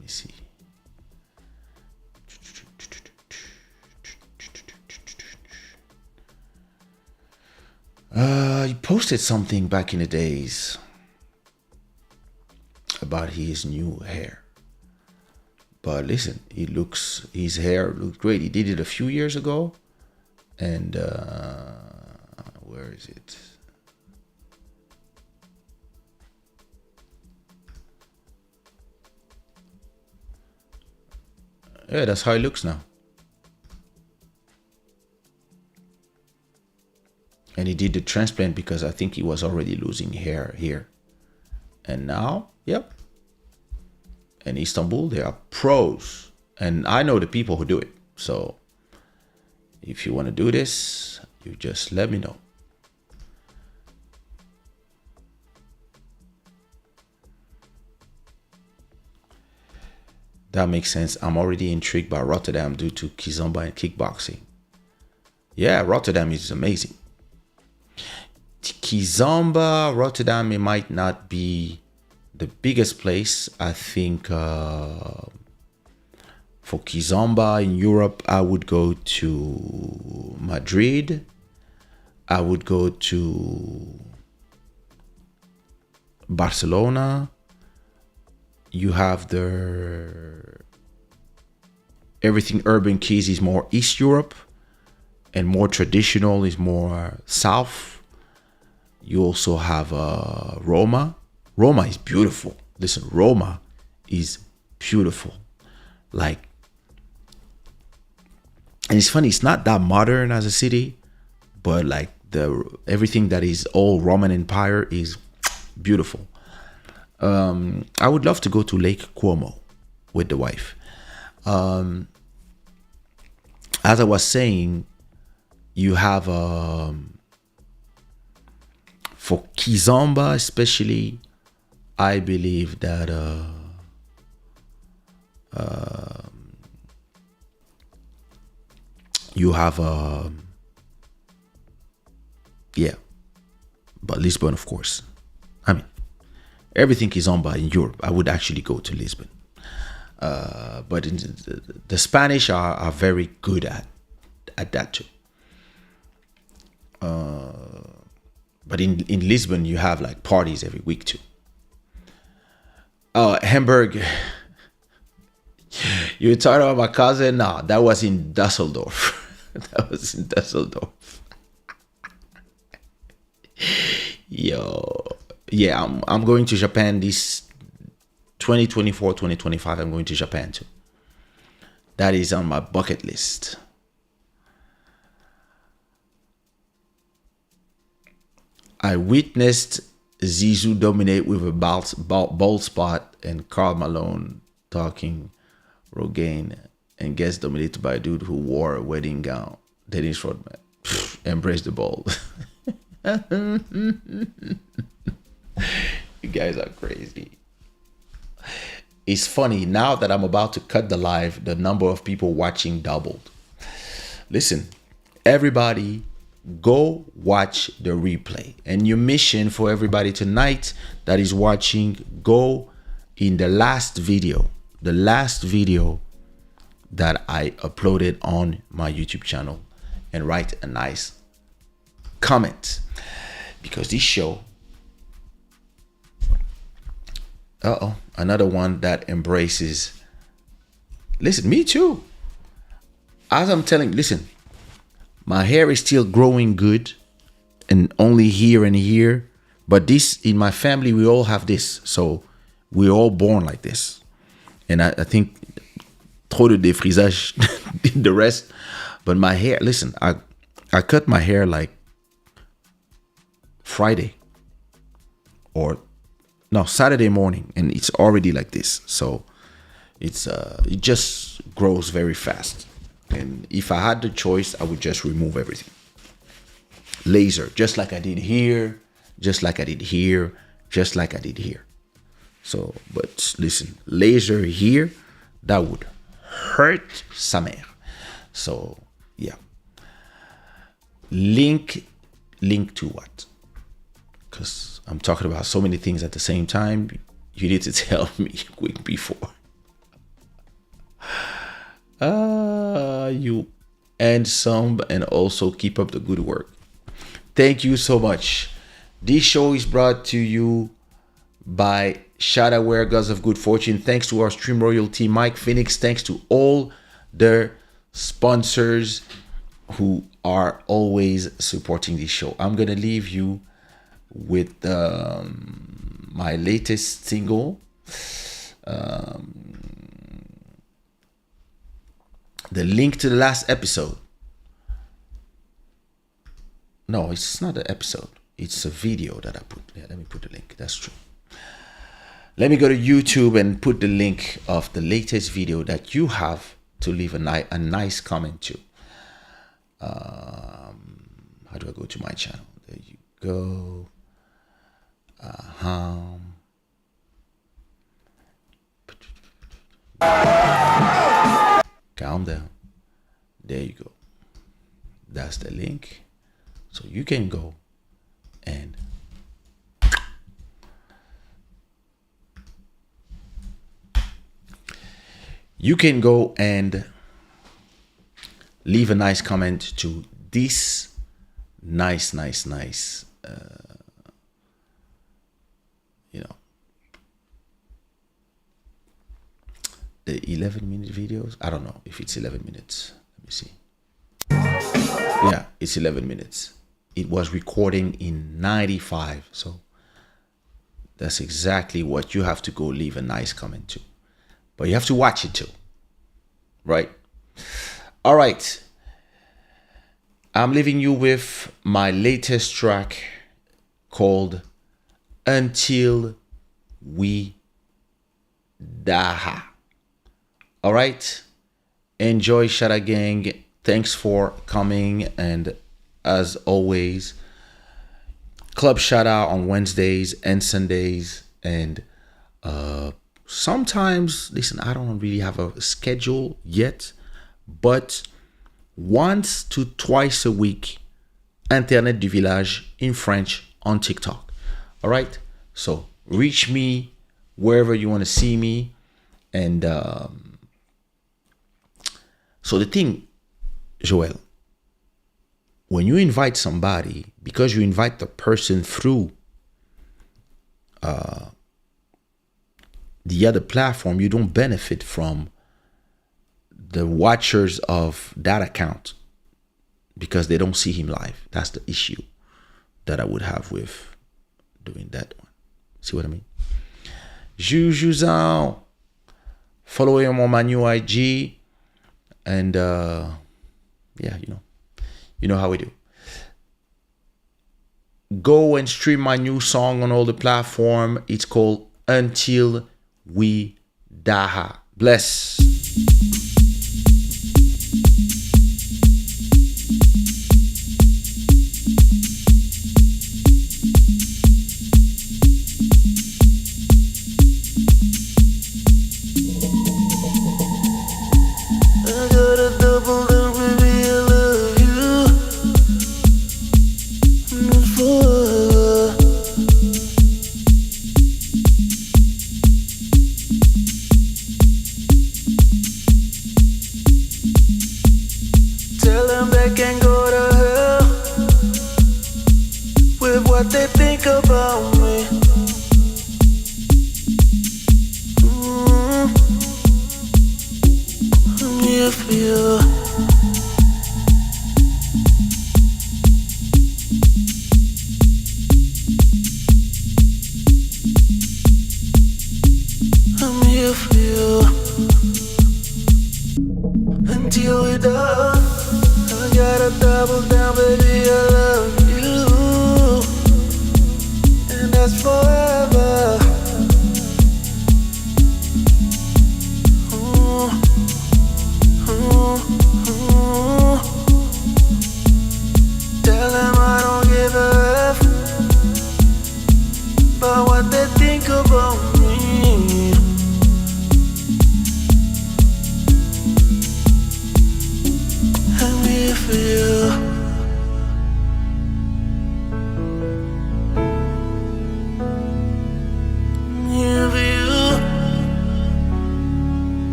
me see. He posted something back in the days about his new hair. But listen, his hair looks great. He did it a few years ago. And where is it? Yeah, that's how it looks now. And he did the transplant because I think he was already losing hair here. And now, yep. In Istanbul, they are pros. And I know the people who do it. So if you want to do this, you just let me know. That makes sense. I'm already intrigued by Rotterdam due to Kizomba and kickboxing. Yeah, Rotterdam is amazing. Kizomba, Rotterdam, it might not be the biggest place. I think for Kizomba in Europe, I would go to Madrid. I would go to Barcelona. You have everything urban keys is more East Europe, and more traditional is more South. You also have Roma. Roma is beautiful. Listen, Roma is beautiful. Like, and it's funny, it's not that modern as a city, but like everything that is all Roman Empire is beautiful. I would love to go to Lake Como with the wife. As I was saying, you have for Kizomba especially, I believe that you have yeah, but Lisbon, of course. I mean, everything Kizomba in Europe, I would actually go to Lisbon. But the Spanish are very good at that too. But in Lisbon, you have like parties every week too. Hamburg. You were talking about my cousin? No, that was in Dusseldorf. That was in Dusseldorf. Yo. Yeah, I'm going to Japan this 2024, 2025. I'm going to Japan too. That is on my bucket list. I witnessed Zizou dominate with a bald spot, and Karl Malone talking Rogaine, and gets dominated by a dude who wore a wedding gown. Dennis Rodman. Embrace the bald. You guys are crazy. It's funny, now that I'm about to cut the live, the number of people watching doubled. Listen, everybody, go watch the replay. And your mission for everybody tonight that is watching, go in the last video that I uploaded on my YouTube channel, and write a nice comment, because this show Uh-oh, another one that embraces. Listen, me too. As I'm telling, listen, my hair is still growing good and only here and here. But this, in my family, we all have this. So we're all born like this. And I think trop de défrisage did the rest. But my hair, listen, I cut my hair like Friday or no, Saturday morning, and it's already like this. So it just grows very fast. And if I had the choice, I would just remove everything. Laser, just like I did here, just like I did here, just like I did here. So, but listen, laser here, that would hurt sa mère. So, yeah. Link to what? Because I'm talking about so many things at the same time. You need to tell me quick before. You and some, and also keep up the good work. Thank you so much. This show is brought to you by Shada Wear Gods of Good Fortune. Thanks to our stream royalty, Mike Phoenix. Thanks to all the sponsors who are always supporting this show. I'm gonna leave you with my latest single. The link to the last episode. No, it's not an episode. It's a video that I put. Yeah, let me put the link. That's true. Let me go to YouTube and put the link of the latest video that you have to leave a nice comment to. How do I go to my channel? There you go. Calm down. There you go. That's the link. So you can go and leave a nice comment to this nice the 11-minute videos. I don't know if it's 11 minutes. Let me see. Yeah, it's 11 minutes. It was recording in 95. So that's exactly what you have to go leave a nice comment to. But you have to watch it too. Right? All right. I'm leaving you with my latest track called Until We Die. All right. Enjoy, Shada Gang. Thanks for coming. And as always, Club Shada on Wednesdays and Sundays. And sometimes, listen, I don't really have a schedule yet, but once to twice a week, Internet du Village in French on TikTok. All right. So reach me wherever you want to see me. And so the thing, Joel, when you invite somebody, because you invite the person through the other platform, you don't benefit from the watchers of that account because they don't see him live. That's the issue that I would have with doing that one. See what I mean? Jujuzan. Follow him on my new IG. And yeah, you know how we do. Go and stream my new song on all the platform. It's called Until We Die. Bless. What they think about me.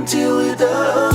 until we're done.